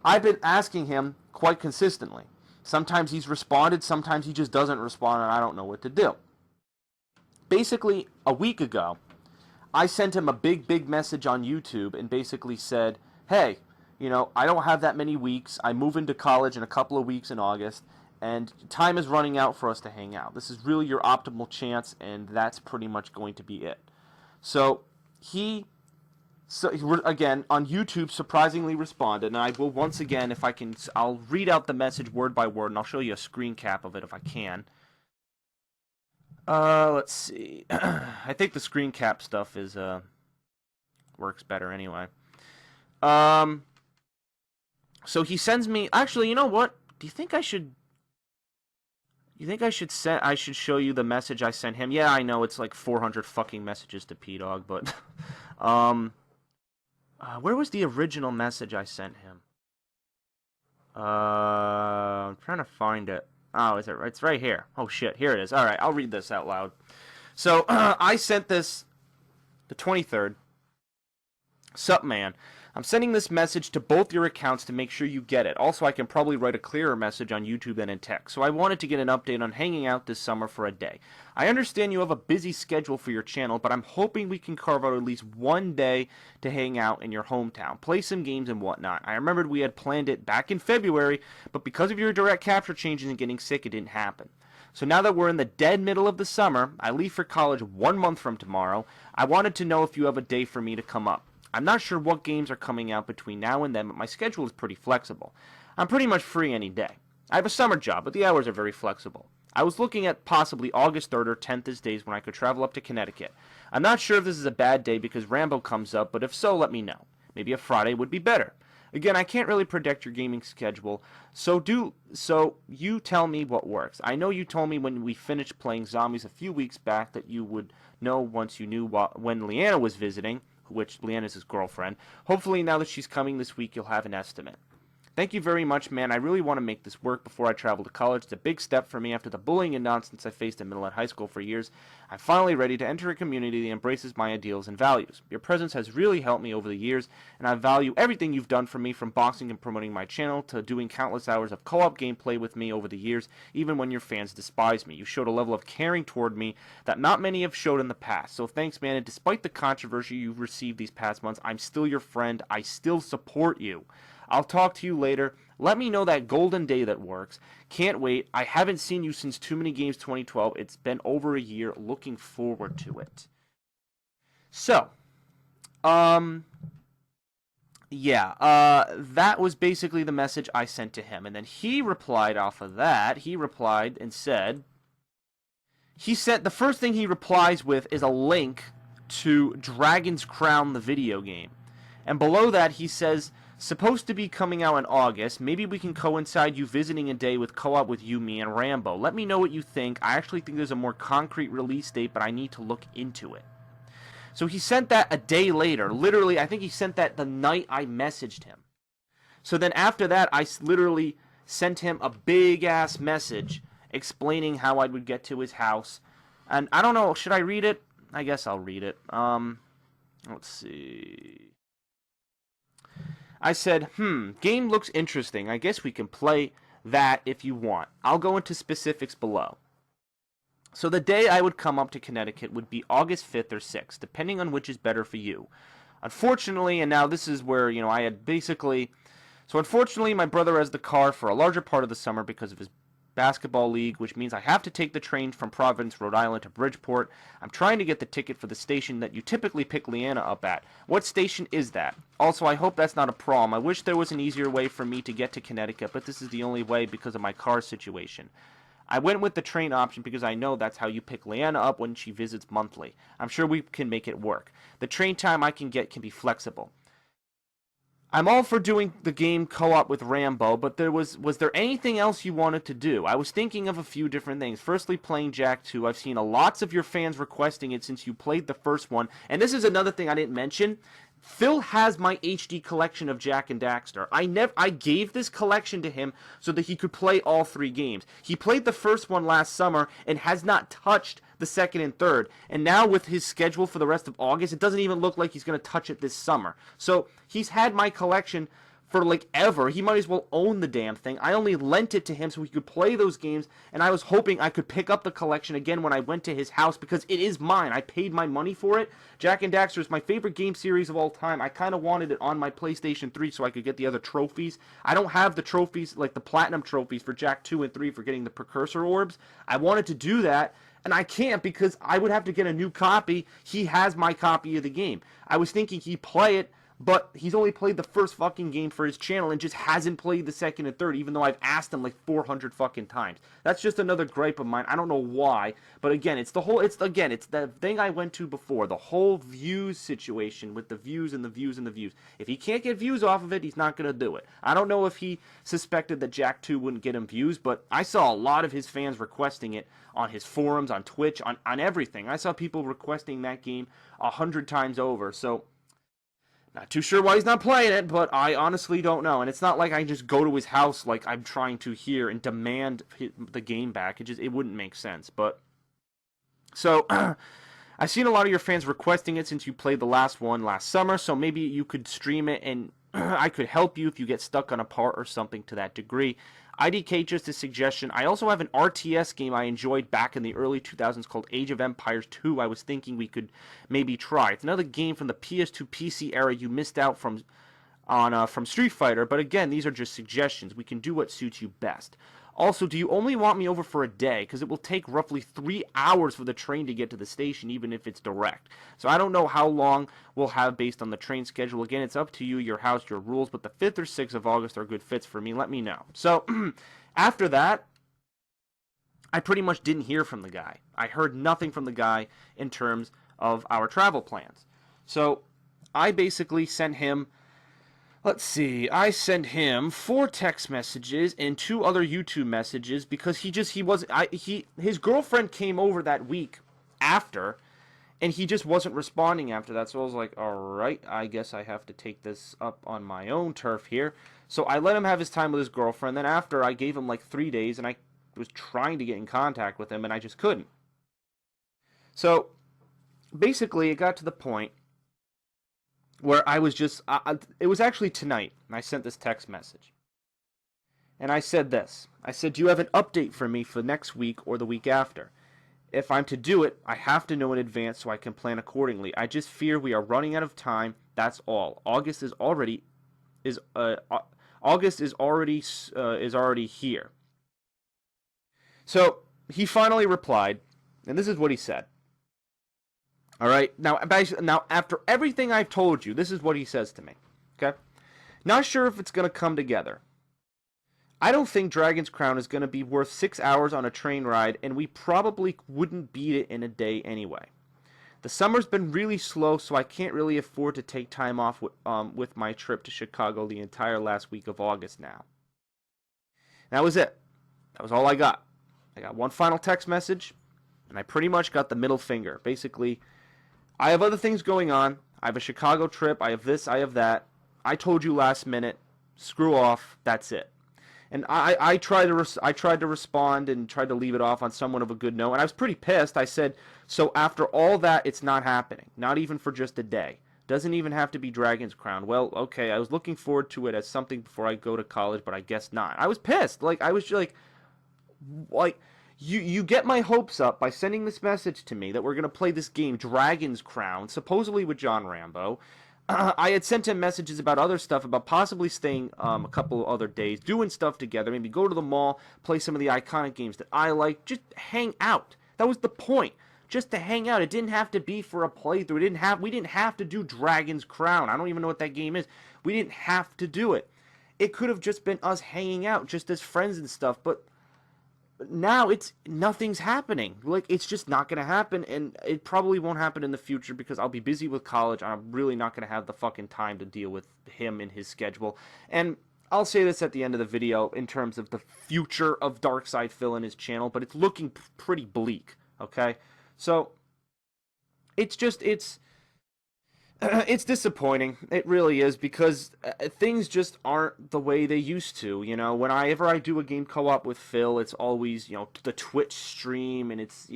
Speaker 1: I've been asking him quite consistently. Sometimes he's responded, sometimes he just doesn't respond, and I don't know what to do. Basically, a week ago, I sent him a big message on YouTube and basically said, hey, you know, I don't have that many weeks. I move into college in a couple of weeks in August, and time is running out for us to hang out. This is really your optimal chance, and that's pretty much going to be it. So he again, on YouTube, surprisingly responded, and I will once again, if I can, I'll read out the message word by word, and I'll show you a screen cap of it if I can. Let's see. I think the screen cap stuff is, works better anyway. So he sends me, actually, you know what? Do you think I should show you the message I sent him? Yeah, I know, it's like 400 fucking messages to P-Dog, but, where was the original message I sent him? I'm trying to find it. Oh, is it? It's right here. Oh, shit. Here it is. All right, I'll read this out loud. So, I sent this the 23rd. Sup, man. I'm sending this message to both your accounts to make sure you get it. Also, I can probably write a clearer message on YouTube than in text. So I wanted to get an update on hanging out this summer for a day. I understand you have a busy schedule for your channel, but I'm hoping we can carve out at least one day to hang out in your hometown, play some games and whatnot. I remembered we had planned it back in February, but because of your direct capture changes and getting sick, it didn't happen. So now that we're in the dead middle of the summer, I leave for college 1 month from tomorrow. I wanted to know if you have a day for me to come up. I'm not sure what games are coming out between now and then, but my schedule is pretty flexible. I'm pretty much free any day. I have a summer job, but the hours are very flexible. I was looking at possibly August 3rd or 10th as days when I could travel up to Connecticut. I'm not sure if this is a bad day because Rambo comes up, but if so, let me know. Maybe a Friday would be better. Again, I can't really predict your gaming schedule, so you tell me what works. I know you told me when we finished playing zombies a few weeks back that you would know once you knew when Leanna was visiting, which Leanna's his girlfriend. Hopefully now that she's coming this week, you'll have an estimate. Thank you very much, man. I really want to make this work before I travel to college. It's a big step for me after the bullying and nonsense I faced in middle and high school for years. I'm finally ready to enter a community that embraces my ideals and values. Your presence has really helped me over the years, and I value everything you've done for me, from boxing and promoting my channel to doing countless hours of co-op gameplay with me over the years, even when your fans despise me. You showed a level of caring toward me that not many have showed in the past. So thanks, man, and despite the controversy you've received these past months, I'm still your friend. I still support you. I'll talk to you later. Let me know that golden day that works. Can't wait. I haven't seen you since Too Many Games 2012. It's been over a year. Looking forward to it. So, that was basically the message I sent to him. And then he replied off of that. He replied and said, the first thing he replies with is a link to Dragon's Crown, the video game. And below that, he says, supposed to be coming out in August. Maybe we can coincide you visiting a day with co-op with you, me, and Rambo. Let me know what you think. I actually think there's a more concrete release date, but I need to look into it. So he sent that a day later. Literally, I think he sent that the night I messaged him. So then after that, I literally sent him a big-ass message explaining how I would get to his house. And I don't know, should I read it? I guess I'll read it. Let's see. I said, game looks interesting. I guess we can play that if you want. I'll go into specifics below. So the day I would come up to Connecticut would be August 5th or 6th, depending on which is better for you. Unfortunately, and now this is where, I had basically... So unfortunately, my brother has the car for a larger part of the summer because of his basketball league, which means I have to take the train from Providence, Rhode Island to Bridgeport. I'm trying to get the ticket for the station that you typically pick Leanna up at. What station is that? Also, I hope that's not a problem. I wish there was an easier way for me to get to Connecticut, but this is the only way because of my car situation. I went with the train option because I know that's how you pick Leanna up when she visits monthly. I'm sure we can make it work. The train time I can get can be flexible. I'm all for doing the game co-op with Rambo, but was there anything else you wanted to do? I was thinking of a few different things. Firstly, playing Jak 2. I've seen lots of your fans requesting it since you played the first one. And this is another thing I didn't mention. Phil has my HD collection of Jak and Daxter. I gave this collection to him so that he could play all 3 games. He played the first one last summer and has not touched the second and third. And now with his schedule for the rest of August, it doesn't even look like he's going to touch it this summer. So he's had my collection for like ever. He might as well own the damn thing. I only lent it to him so he could play those games, and I was hoping I could pick up the collection again when I went to his house because it is mine. I paid my money for it. Jak and Daxter is my favorite game series of all time. I kind of wanted it on my PlayStation 3 so I could get the other trophies. I don't have the trophies, like the platinum trophies for Jak 2 and 3 for getting the precursor orbs. I wanted to do that, and I can't because I would have to get a new copy. He has my copy of the game. I was thinking he'd play it, but he's only played the first fucking game for his channel and just hasn't played the second and third, even though I've asked him like 400 fucking times. That's just another gripe of mine. I don't know why, but again, it's the thing I went to before, the whole views situation with the views and the views and the views. If he can't get views off of it, he's not going to do it. I don't know if he suspected that Jak 2 wouldn't get him views, but I saw a lot of his fans requesting it on his forums, on Twitch, on everything. I saw people requesting that game 100 times over, so... Not too sure why he's not playing it, but I honestly don't know. And it's not like I just go to his house like I'm trying to here and demand the game back. It wouldn't make sense. But so I've seen a lot of your fans requesting it since you played the last one last summer. So maybe you could stream it and I could help you if you get stuck on a part or something to that degree. IDK, just a suggestion. I also have an RTS game I enjoyed back in the early 2000s called Age of Empires 2. I was thinking we could maybe try. It's another game from the PS2 PC era you missed out from Street Fighter, but again, these are just suggestions. We can do what suits you best. Also, do you only want me over for a day? Because it will take roughly 3 hours for the train to get to the station, even if it's direct. So I don't know how long we'll have based on the train schedule. Again, it's up to you, your house, your rules, but the 5th or 6th of August are good fits for me. Let me know. So, after that, I pretty much didn't hear from the guy. I heard nothing from the guy in terms of our travel plans. So, I basically sent him Let's see. I sent him 4 text messages and 2 other YouTube messages because he wasn't. His girlfriend came over that week after, and he just wasn't responding after that. So I was like, all right, I guess I have to take this up on my own turf here. So I let him have his time with his girlfriend. Then after, I gave him like 3 days, and I was trying to get in contact with him, and I just couldn't. So basically, it got to the point where I was just, it was actually tonight, and I sent this text message. And I said this. I said, do you have an update for me for next week or the week after? If I'm to do it, I have to know in advance so I can plan accordingly. I just fear we are running out of time. That's all. August is already here. So he finally replied, and this is what he said. All right. Now, after everything I've told you, this is what he says to me. Okay. Not sure if it's going to come together. I don't think Dragon's Crown is going to be worth 6 hours on a train ride, and we probably wouldn't beat it in a day anyway. The summer's been really slow, so I can't really afford to take time off with my trip to Chicago the entire last week of August now. And that was it. That was all I got. I got one final text message, and I pretty much got the middle finger. Basically, I have other things going on. I have a Chicago trip. I have this. I have that. I told you last minute. Screw off. That's it. And I tried to respond and tried to leave it off on somewhat of a good note. And I was pretty pissed. I said, so after all that, it's not happening. Not even for just a day. Doesn't even have to be Dragon's Crown. Well, okay, I was looking forward to it as something before I go to college, but I guess not. I was pissed. I was just like, you get my hopes up by sending this message to me that we're going to play this game, Dragon's Crown, supposedly with John Rambo. I had sent him messages about other stuff, about possibly staying a couple other days, doing stuff together, maybe go to the mall, play some of the iconic games that I like, just hang out. That was the point, just to hang out. It didn't have to be for a playthrough. We didn't have to do Dragon's Crown. I don't even know what that game is. We didn't have to do it. It could have just been us hanging out, just as friends and stuff, but now nothing's happening. It's just not going to happen, and it probably won't happen in the future because I'll be busy with college. I'm really not going to have the fucking time to deal with him and his schedule. And I'll say this at the end of the video in terms of the future of Darksydephil and his channel, but it's looking pretty bleak, okay? So it's disappointing. It really is, because things just aren't the way they used to. Whenever I do a game co-op with Phil, it's always, the Twitch stream, and it's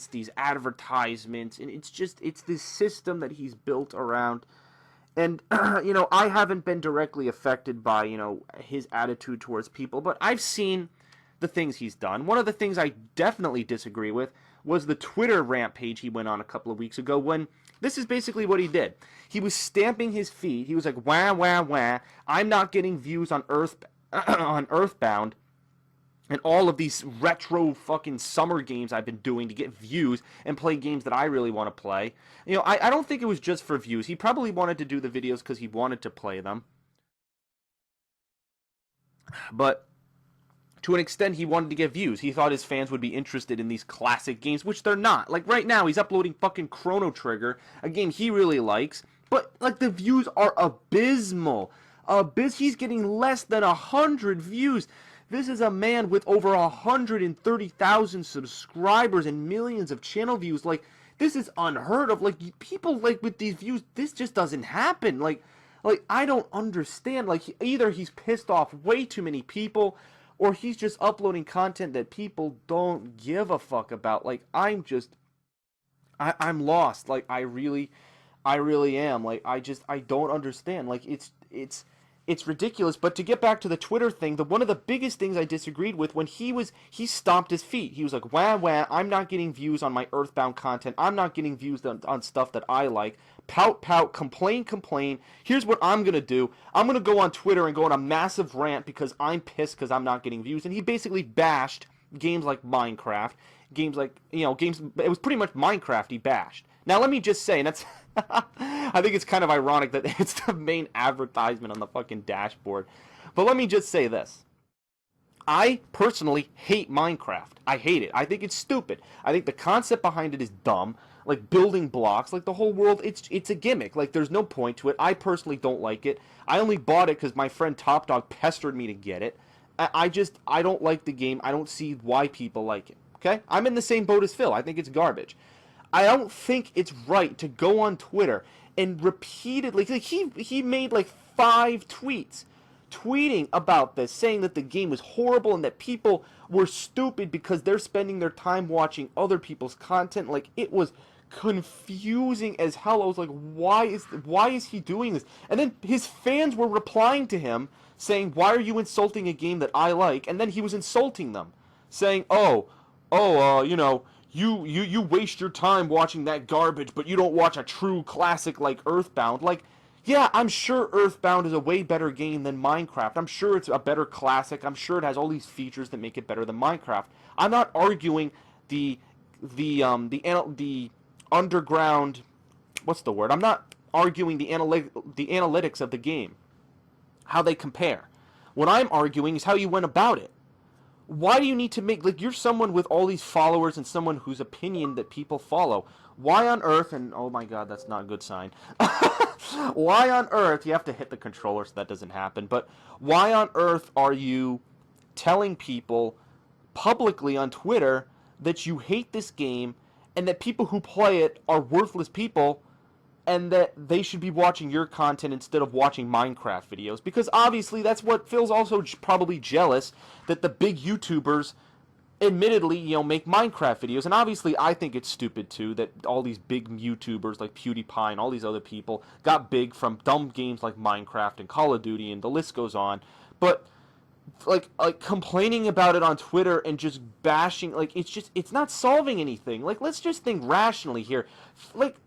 Speaker 1: these advertisements, and it's this system that he's built around. And, I haven't been directly affected by, his attitude towards people, but I've seen the things he's done. One of the things I definitely disagree with was the Twitter rampage he went on a couple of weeks ago, when this is basically what he did. He was stamping his feet. He was like, wah, wah, wah. I'm not getting views on Earthbound and all of these retro fucking summer games I've been doing to get views and play games that I really want to play. I don't think it was just for views. He probably wanted to do the videos because he wanted to play them. But to an extent, he wanted to get views. He thought his fans would be interested in these classic games, which they're not. Like, right now, he's uploading fucking Chrono Trigger, a game he really likes, but, the views are abysmal. He's getting less than 100 views. This is a man with over 130,000 subscribers and millions of channel views. This is unheard of. People, with these views, this just doesn't happen. I don't understand. Either he's pissed off way too many people, or he's just uploading content that people don't give a fuck about. I'm lost. I really am. I don't understand. It's ridiculous. But to get back to the Twitter thing, one of the biggest things I disagreed with, when he stomped his feet. He was like, wah, wah, I'm not getting views on my Earthbound content. I'm not getting views on stuff that I like. Pout, pout, complain, complain. Here's what I'm going to do. I'm going to go on Twitter and go on a massive rant because I'm pissed because I'm not getting views. And he basically bashed games like Minecraft. Games like, games, it was pretty much Minecraft he bashed. Now, let me just say, and that's, I think it's kind of ironic that it's the main advertisement on the fucking dashboard. But let me just say this. I personally hate Minecraft. I hate it. I think it's stupid. I think the concept behind it is dumb. like building blocks, like the whole world, it's a gimmick. Like there's no point to it. I personally don't like it. I only bought it because my friend Top Dog pestered me to get it. I don't like the game. I don't see why people like it. Okay, I'm in the same boat as Phil. I think it's garbage. I don't think it's right to go on Twitter and repeatedly, like he made like 5 tweets tweeting about this, saying that the game was horrible and that people were stupid because they're spending their time watching other people's content. Like, it was confusing as hell. I was like, why is he doing this? And then his fans were replying to him saying, why are you insulting a game that I like? And then he was insulting them, saying, you waste your time watching that garbage, but you don't watch a true classic like Earthbound. Like, yeah, I'm sure Earthbound is a way better game than Minecraft. I'm sure it's a better classic. I'm sure it has all these features that make it better than Minecraft. I'm not arguing the underground, what's the word? I'm not arguing the analytics of the game, how they compare. What I'm arguing is how you went about it. Why do you need to make, like, you're someone with all these followers and someone whose opinion that people follow. Why on earth, and oh my god, that's not a good sign. Why on earth, you have to hit the controller so that doesn't happen, but why on earth are you telling people publicly on Twitter that you hate this game and that people who play it are worthless people and that they should be watching your content instead of watching Minecraft videos? Because obviously that's what Phil's also probably jealous, that the big YouTubers admittedly, make Minecraft videos. And obviously I think it's stupid too that all these big YouTubers like PewDiePie and all these other people got big from dumb games like Minecraft and Call of Duty, and the list goes on. But like complaining about it on Twitter and just bashing, like, it's not solving anything. Like, let's just think rationally here. Like,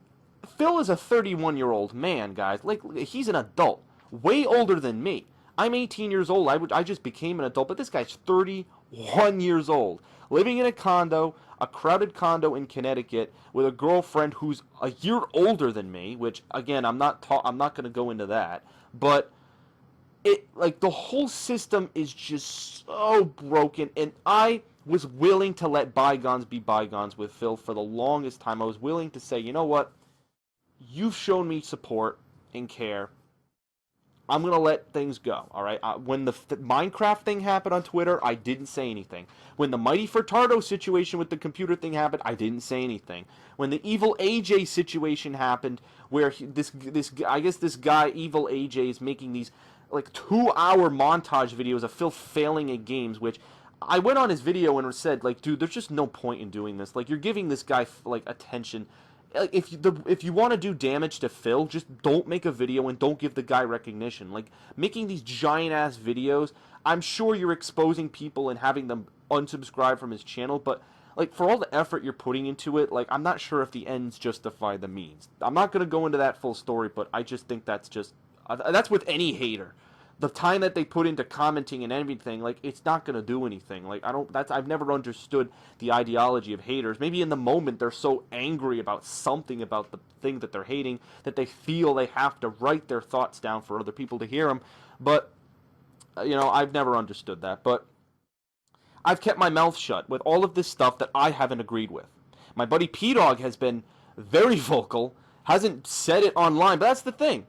Speaker 1: Phil is a 31-year-old man, guys. Like, he's an adult, way older than me. I'm 18 years old. I just became an adult, but this guy's 31 years old, living in a crowded condo in Connecticut with a girlfriend who's a year older than me. Which, again, I'm not going to go into that, but the whole system is just so broken, and I was willing to let bygones be bygones with Phil for the longest time. I was willing to say, you know what? You've shown me support and care. I'm going to let things go, all right? When the Minecraft thing happened on Twitter, I didn't say anything. When the Mighty Furtado situation with the computer thing happened, I didn't say anything. When the Evil AJ situation happened, where this guy, Evil AJ, is making these, 2-hour montage videos of Phil failing at games, which I went on his video and said, dude, there's just no point in doing this. You're giving this guy, attention. If you want to do damage to Phil, just don't make a video and don't give the guy recognition. Making these giant-ass videos, I'm sure you're exposing people and having them unsubscribe from his channel, but, for all the effort you're putting into it, I'm not sure if the ends justify the means. I'm not going to go into that full story, but I just think that's with any hater. The time that they put into commenting and everything, it's not going to do anything. I've never understood the ideology of haters. Maybe in the moment they're so angry about something about the thing that they're hating that they feel they have to write their thoughts down for other people to hear them. But, I've never understood that. But I've kept my mouth shut with all of this stuff that I haven't agreed with. My buddy P-Dog has been very vocal, hasn't said it online, but that's the thing.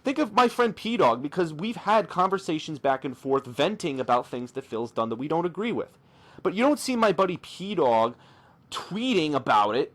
Speaker 1: Think of my friend P-Dog, because we've had conversations back and forth venting about things that Phil's done that we don't agree with. But you don't see my buddy P-Dog tweeting about it,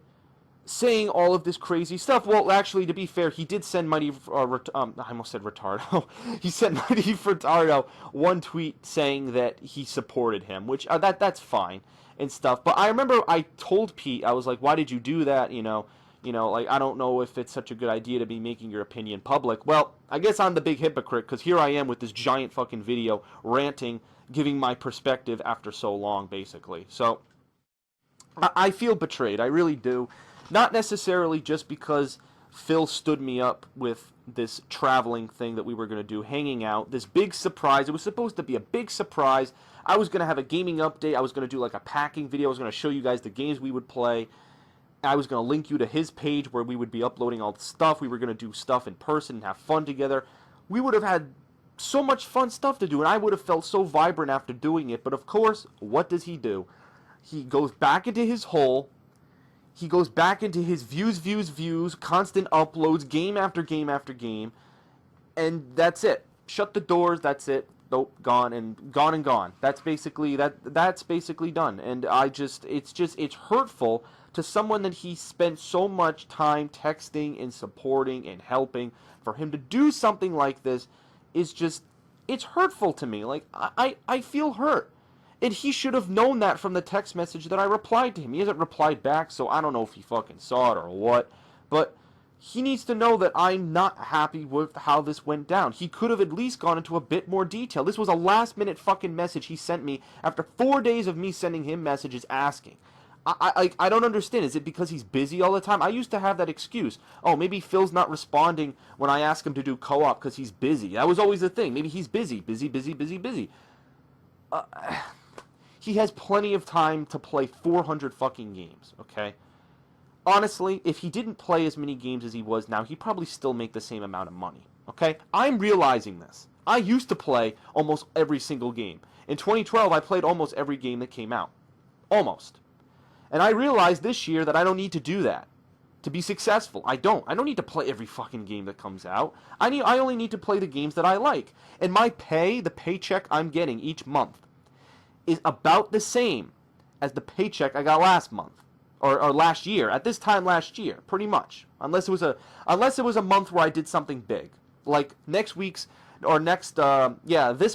Speaker 1: saying all of this crazy stuff. Well, actually, to be fair, he did send I almost said Retardo. He sent Mighty Retardo one tweet saying that he supported him, which that's fine and stuff. But I remember I told Pete, I was like, why did you do that, I don't know if it's such a good idea to be making your opinion public. Well, I guess I'm the big hypocrite, because here I am with this giant fucking video, ranting, giving my perspective after so long, basically. So, I feel betrayed, I really do. Not necessarily just because Phil stood me up with this traveling thing that we were going to do, hanging out, this big surprise. It was supposed to be a big surprise. I was going to have a gaming update, I was going to do a packing video, I was going to show you guys the games we would play. I was going to link you to his page where we would be uploading all the stuff. We were going to do stuff in person and have fun together. We would have had so much fun stuff to do, and I would have felt so vibrant after doing it. But of course, what does he do? He goes back into his hole. He goes back into his views, constant uploads, game after game after game, and that's it. Shut the doors, that's it. Nope, gone and gone. That's basically that's basically done. And it's hurtful to someone that he spent so much time texting and supporting and helping. For him to do something like this is just, it's hurtful to me. Like, I feel hurt. And he should have known that from the text message that I replied to him. He hasn't replied back, so I don't know if he fucking saw it or what. But he needs to know that I'm not happy with how this went down. He could have at least gone into a bit more detail. This was a last-minute fucking message he sent me after 4 days of me sending him messages asking. I don't understand. Is it because he's busy all the time? I used to have that excuse. Oh, maybe Phil's not responding when I ask him to do co-op because he's busy. That was always the thing. Maybe he's busy. Busy. He has plenty of time to play 400 fucking games, okay? Honestly, if he didn't play as many games as he was now, he'd probably still make the same amount of money, okay? I'm realizing this. I used to play almost every single game. In 2012, I played almost every game that came out. Almost. And I realized this year that I don't need to do that to be successful. I don't need to play every fucking game that comes out. I only need to play the games that I like. And my pay, the paycheck I'm getting each month, is about the same as the paycheck I got last month or last year, at this time last year, pretty much. Unless it was a month where I did something big. Like this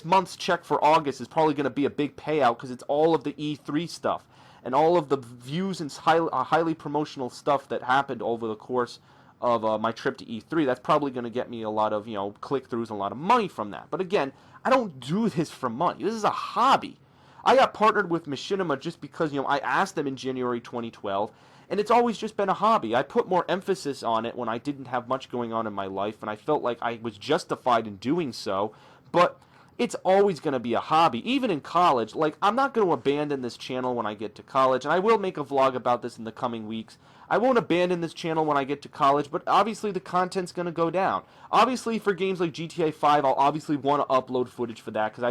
Speaker 1: month's check for August is probably going to be a big payout because it's all of the E3 stuff and all of the views and highly promotional stuff that happened over the course of my trip to E3. That's probably going to get me a lot of, click-throughs and a lot of money from that. But again, I don't do this for money. This is a hobby. I got partnered with Machinima just because, I asked them in January 2012, and it's always just been a hobby. I put more emphasis on it when I didn't have much going on in my life, and I felt like I was justified in doing so, but it's always going to be a hobby. Even in college, I'm not going to abandon this channel when I get to college, and I will make a vlog about this in the coming weeks. I won't abandon this channel when I get to college, but obviously the content's going to go down. Obviously, for games like GTA 5, I'll obviously want to upload footage for that, because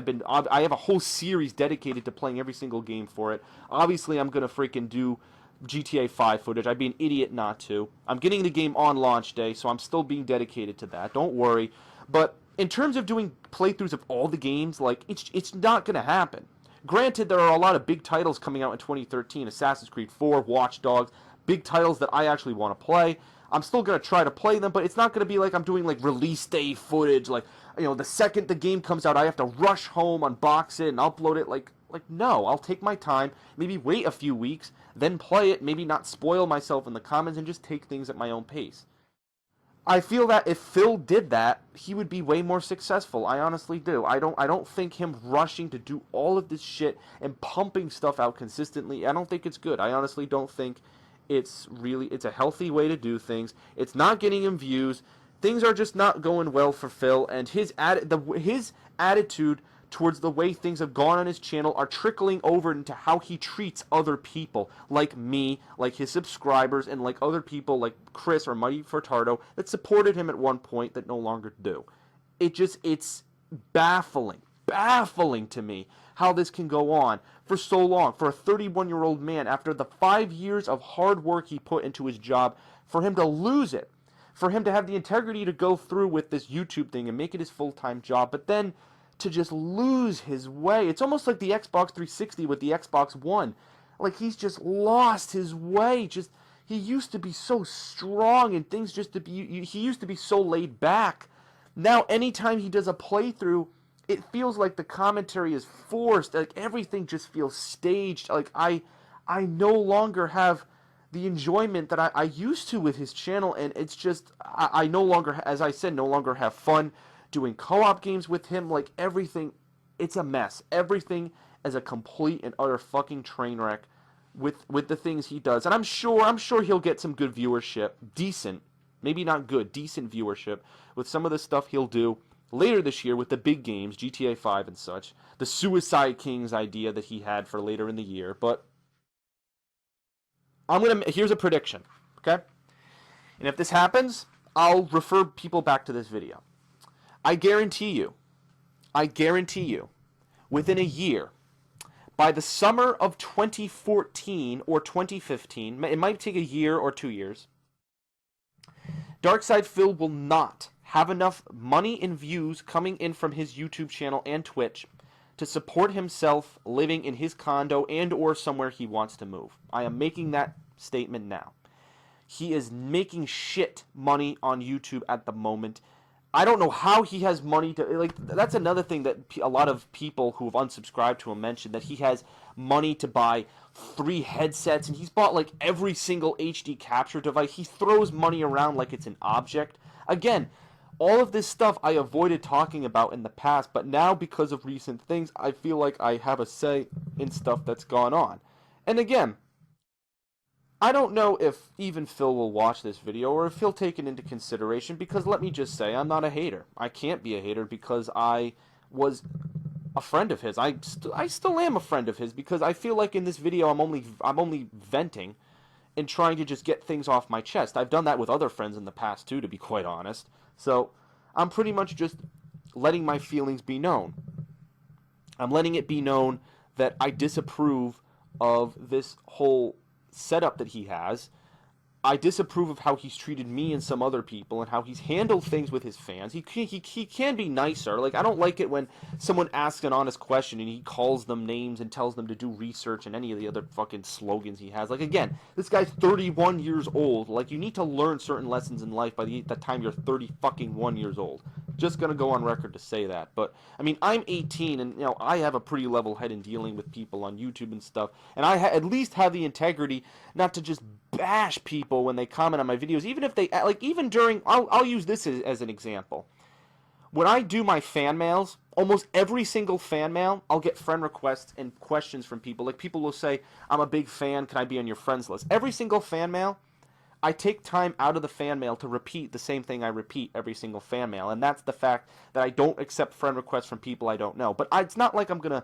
Speaker 1: I have a whole series dedicated to playing every single game for it. Obviously, I'm going to freaking do GTA 5 footage. I'd be an idiot not to. I'm getting the game on launch day, so I'm still being dedicated to that. Don't worry. But in terms of doing playthroughs of all the games, it's not going to happen. Granted, there are a lot of big titles coming out in 2013, Assassin's Creed 4, Watch Dogs, big titles that I actually want to play. I'm still going to try to play them, but it's not going to be like I'm doing release day footage, the second the game comes out, I have to rush home, unbox it, and upload it. No, I'll take my time, maybe wait a few weeks, then play it, maybe not spoil myself in the comments, and just take things at my own pace. I feel that if Phil did that, he would be way more successful. I honestly do. I don't think him rushing to do all of this shit and pumping stuff out consistently, I don't think it's good. I honestly don't think it's a healthy way to do things. It's not getting him views. Things are just not going well for Phil, and his attitude towards the way things have gone on his channel are trickling over into how he treats other people, like me, like his subscribers, and like other people like Chris or Mighty Furtado that supported him at one point that no longer do. It's baffling to me how this can go on for so long, for a 31-year-old man, after the 5 years of hard work he put into his job, for him to lose it, for him to have the integrity to go through with this YouTube thing and make it his full-time job, but then to just lose his way. It's almost like the Xbox 360 with the Xbox One. He's just lost his way. He used to be so strong and he used to be so laid back. Now, anytime he does a playthrough, it feels like the commentary is forced. Everything just feels staged. I no longer have the enjoyment that I used to with his channel, and it's just, I no longer, as I said, no longer have fun doing co-op games with him. Everything, it's a mess. Everything is a complete and utter fucking train wreck with the things he does. And I'm sure he'll get some good viewership, decent, maybe not good, decent viewership with some of the stuff he'll do later this year with the big games, GTA 5 and such, the Suicide Kings idea that he had for later in the year. But here's a prediction, okay? And if this happens, I'll refer people back to this video. I guarantee you, within a year, By the summer of 2014 or 2015, it might take a year or 2 years, Darksydephil will not have enough money and views coming in from his YouTube channel and Twitch to support himself living in his condo and or somewhere he wants to move. I am making that statement now. He is making shit money on YouTube at the moment. I don't know how he has money to, like, that's another thing that a lot of people who have unsubscribed to him mentioned, that he has money to buy 3 headsets, and he's bought, like, every single HD capture device. He throws money around like it's an object. Again, all of this stuff I avoided talking about in the past, but now because of recent things, I feel like I have a say in stuff that's gone on. And again, I don't know if even Phil will watch this video or if he'll take it into consideration, because let me just say, I'm not a hater. I can't be a hater because I was a friend of his. I still am a friend of his, because I feel like in this video I'm only venting and trying to just get things off my chest. I've done that with other friends in the past too, to be quite honest. So I'm pretty much just letting my feelings be known. I'm letting it be known that I disapprove of this whole setup that he has. I disapprove of how he's treated me and some other people, and how he's handled things with his fans. He can be nicer. Like, I don't like it when someone asks an honest question and he calls them names and tells them to do research and any of the other fucking slogans he has. Like, again, this guy's 31 years old. Like, you need to learn certain lessons in life by the time you're 31 years old. Just gonna go on record to say that. But I mean, I'm 18, and you know, I have a pretty level head in dealing with people on YouTube and stuff, and I at least have the integrity not to just bash people when they comment on my videos, even if they, like, even during, I'll use this as an example. When I do my fan mails, almost every single fan mail, I'll get friend requests and questions from people. Like, people will say, I'm a big fan, can I be on your friends list? Every single fan mail, I take time out of the fan mail to repeat the same thing I repeat every single fan mail, and that's the fact that I don't accept friend requests from people I don't know. But it's not like I'm going to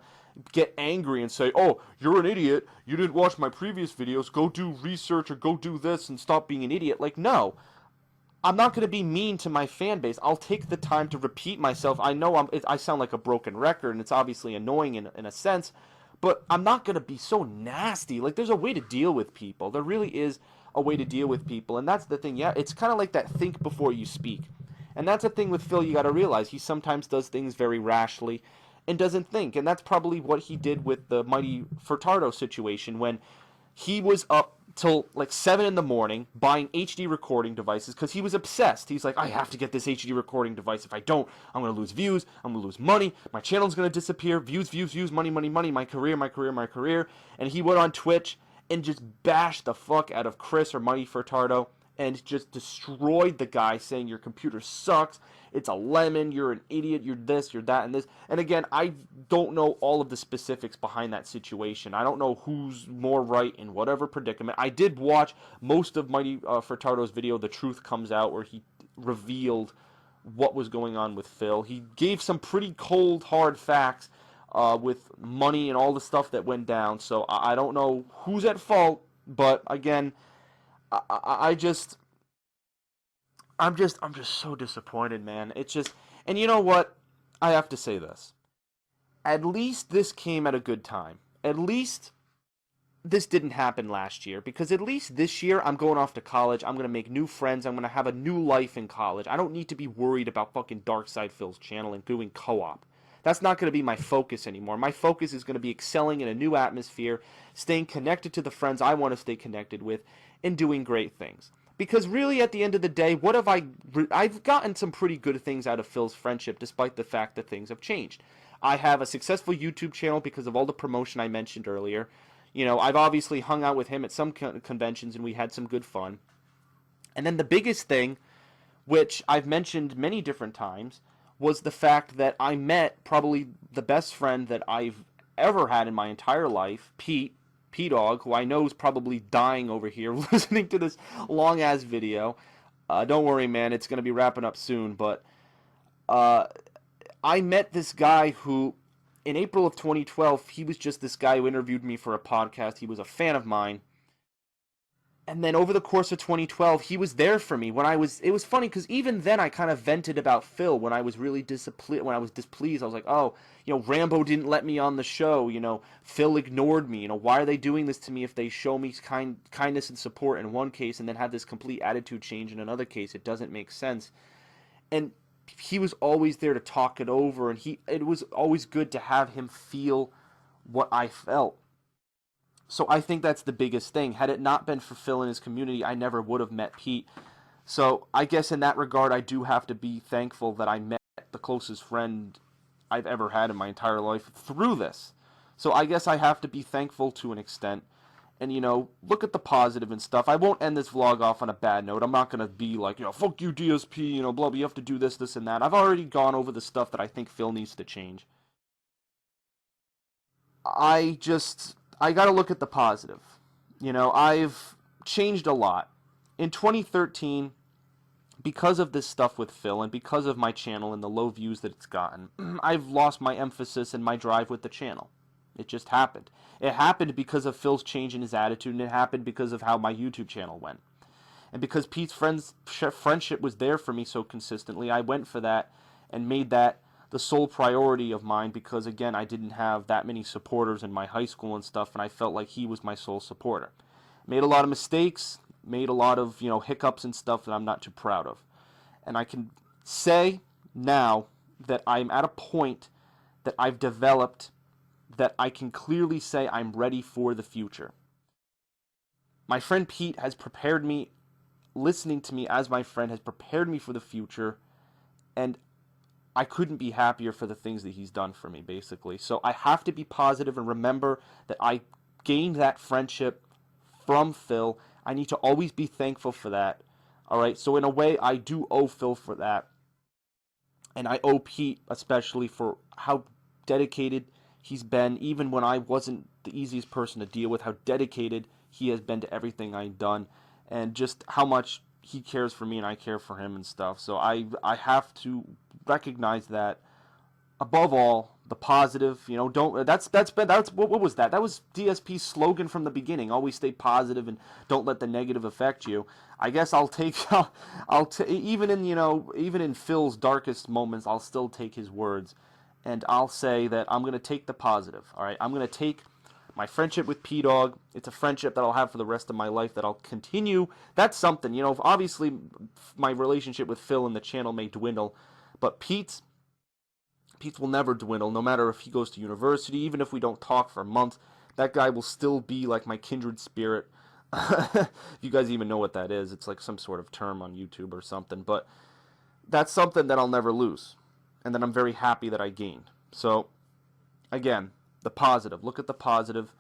Speaker 1: get angry and say, oh, you're an idiot, you didn't watch my previous videos, go do research or go do this and stop being an idiot. Like, no. I'm not going to be mean to my fan base. I'll take the time to repeat myself. I know I sound like a broken record, and it's obviously annoying in a sense, but I'm not going to be so nasty. Like, there's a way to deal with people. There really is a way to deal with people, and that's the thing. Yeah, it's kind of like that think before you speak. And that's the thing with Phil you got to realize. He sometimes does things very rashly and doesn't think, and that's probably what he did with the Mighty Furtado situation, when he was up till like 7 in the morning buying HD recording devices because he was obsessed. He's like, I have to get this HD recording device. If I don't, I'm going to lose views. I'm going to lose money. My channel's going to disappear. Views, views, views, money, money, money. My career, my career, my career. And he went on Twitch and just bashed the fuck out of Chris or Mighty Furtado and just destroyed the guy, saying your computer sucks, it's a lemon, you're an idiot, you're this, you're that, and this. And again, I don't know all of the specifics behind that situation. I don't know who's more right in whatever predicament. I did watch most of Mighty Furtado's video, The Truth Comes Out, where he revealed what was going on with Phil. He gave some pretty cold, hard facts with money and all the stuff that went down. So I don't know who's at fault, but again, I'm just so disappointed, man. It's just, and you know what? I have to say this. At least this came at a good time. At least this didn't happen last year, because at least this year I'm going off to college. I'm going to make new friends. I'm going to have a new life in college. I don't need to be worried about fucking Darksydephil's channel and doing co-op. That's not going to be my focus anymore. My focus is going to be excelling in a new atmosphere, staying connected to the friends I want to stay connected with, and doing great things. Because really, at the end of the day, what have I've gotten some pretty good things out of Phil's friendship, despite the fact that things have changed. I have a successful YouTube channel because of all the promotion I mentioned earlier. You know, I've obviously hung out with him at some conventions, and we had some good fun. And then the biggest thing, which I've mentioned many different times, was the fact that I met probably the best friend that I've ever had in my entire life, P-Dog, who I know is probably dying over here listening to this long-ass video. Don't worry, man, it's going to be wrapping up soon, but I met this guy who, in April of 2012, he was just this guy who interviewed me for a podcast. He was a fan of mine. And then over the course of 2012, he was there for me when it was funny because even then I kind of vented about Phil when I was really when I was displeased. I was like, oh, Rambo didn't let me on the show. Phil ignored me. Why are they doing this to me if they show me kindness and support in one case and then have this complete attitude change in another case? It doesn't make sense. And he was always there to talk it over, and it was always good to have him feel what I felt. So I think that's the biggest thing. Had it not been for Phil and his community, I never would have met Pete. So I guess in that regard, I do have to be thankful that I met the closest friend I've ever had in my entire life through this. So I guess I have to be thankful to an extent. And, look at the positive and stuff. I won't end this vlog off on a bad note. I'm not going to be like, fuck you, DSP, blah, blah, you have to do this, this, and that. I've already gone over the stuff that I think Phil needs to change. I gotta look at the positive. I've changed a lot. In 2013, because of this stuff with Phil and because of my channel and the low views that it's gotten, I've lost my emphasis and my drive with the channel. It just happened. It happened because of Phil's change in his attitude, and it happened because of how my YouTube channel went. And because Pete's friendship was there for me so consistently, I went for that and made that the sole priority of mine because, again, I didn't have that many supporters in my high school and stuff, and I felt like he was my sole supporter. Made a lot of mistakes, made a lot of, hiccups and stuff that I'm not too proud of. And I can say now that I'm at a point that I've developed that I can clearly say I'm ready for the future. My friend Pete has prepared me, listening to me as my friend has prepared me for the future, and I couldn't be happier for the things that he's done for me, basically. So I have to be positive and remember that I gained that friendship from Phil. I need to always be thankful for that. All right, so in a way, I do owe Phil for that. And I owe Pete especially for how dedicated he's been, even when I wasn't the easiest person to deal with, how dedicated he has been to everything I've done, and just how much he cares for me and I care for him and stuff. So I have to recognize that above all, the positive, what was that? That was DSP's slogan from the beginning. Always stay positive and don't let the negative affect you. I guess even in Phil's darkest moments, I'll still take his words, and I'll say that I'm going to take the positive. All right, I'm going to take my friendship with P-Dog. It's a friendship that I'll have for the rest of my life, that I'll continue. That's something, obviously my relationship with Phil and the channel may dwindle, but Pete's will never dwindle, no matter if he goes to university, even if we don't talk for months. That guy will still be like my kindred spirit. If you guys even know what that is, it's like some sort of term on YouTube or something, but that's something that I'll never lose, and that I'm very happy that I gained. So, again, the positive. Look at the positive.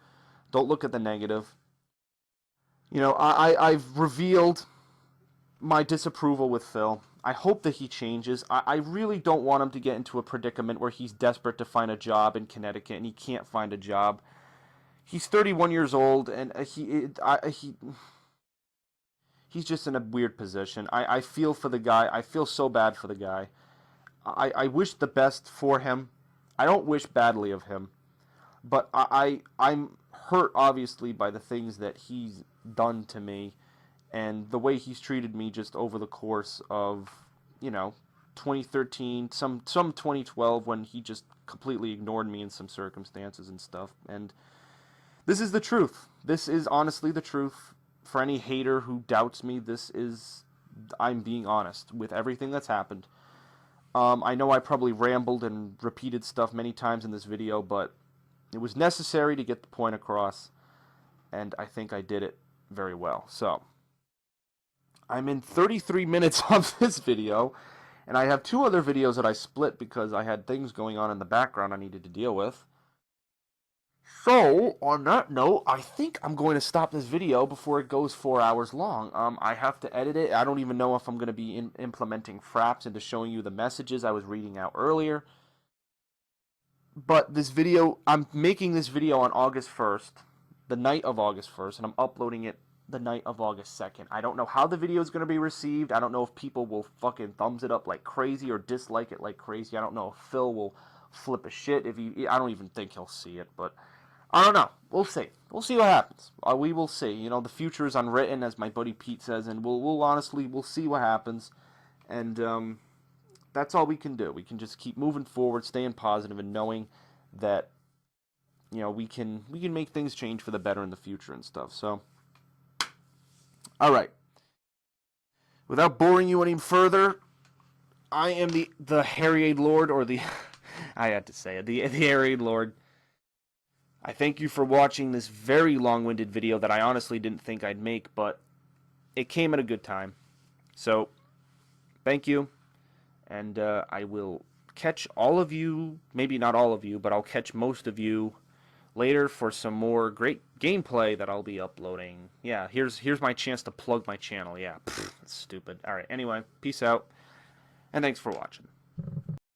Speaker 1: Don't look at the negative. I've revealed my disapproval with Phil. I hope that he changes. I really don't want him to get into a predicament where he's desperate to find a job in Connecticut and he can't find a job. He's 31 years old, and he's just in a weird position. I feel for the guy. I feel so bad for the guy. I wish the best for him. I don't wish badly of him. But I'm hurt, obviously, by the things that he's done to me and the way he's treated me just over the course of, 2013, some 2012, when he just completely ignored me in some circumstances and stuff. And this is the truth. This is honestly the truth. For any hater who doubts me, I'm being honest with everything that's happened. I know I probably rambled and repeated stuff many times in this video, but it was necessary to get the point across, and I think I did it very well. So, I'm in 33 minutes of this video, and I have 2 other videos that I split because I had things going on in the background I needed to deal with. So, on that note, I think I'm going to stop this video before it goes 4 hours long. I have to edit it. I don't even know if I'm going to be implementing fraps into showing you the messages I was reading out earlier. But this video, I'm making this video on August 1st, the night of August 1st, and I'm uploading it the night of August 2nd. I don't know how the video is going to be received. I don't know if people will fucking thumbs it up like crazy or dislike it like crazy. I don't know if Phil will flip a shit. I don't even think he'll see it, but I don't know. We'll see. We'll see what happens. We will see. You know, the future is unwritten, as my buddy Pete says, and we'll honestly we'll see what happens, and that's all we can do. We can just keep moving forward, staying positive, and knowing that we can make things change for the better in the future and stuff. So, all right. Without boring you any further, I am the TheAireaidLord, or the I had to say it, the TheAireaidLord. I thank you for watching this very long-winded video that I honestly didn't think I'd make, but it came at a good time. So, thank you, and I will catch all of you, maybe not all of you, but I'll catch most of you later for some more great gameplay that I'll be uploading. Yeah, here's my chance to plug my channel. Yeah, that's stupid. All right, anyway, peace out, and thanks for watching.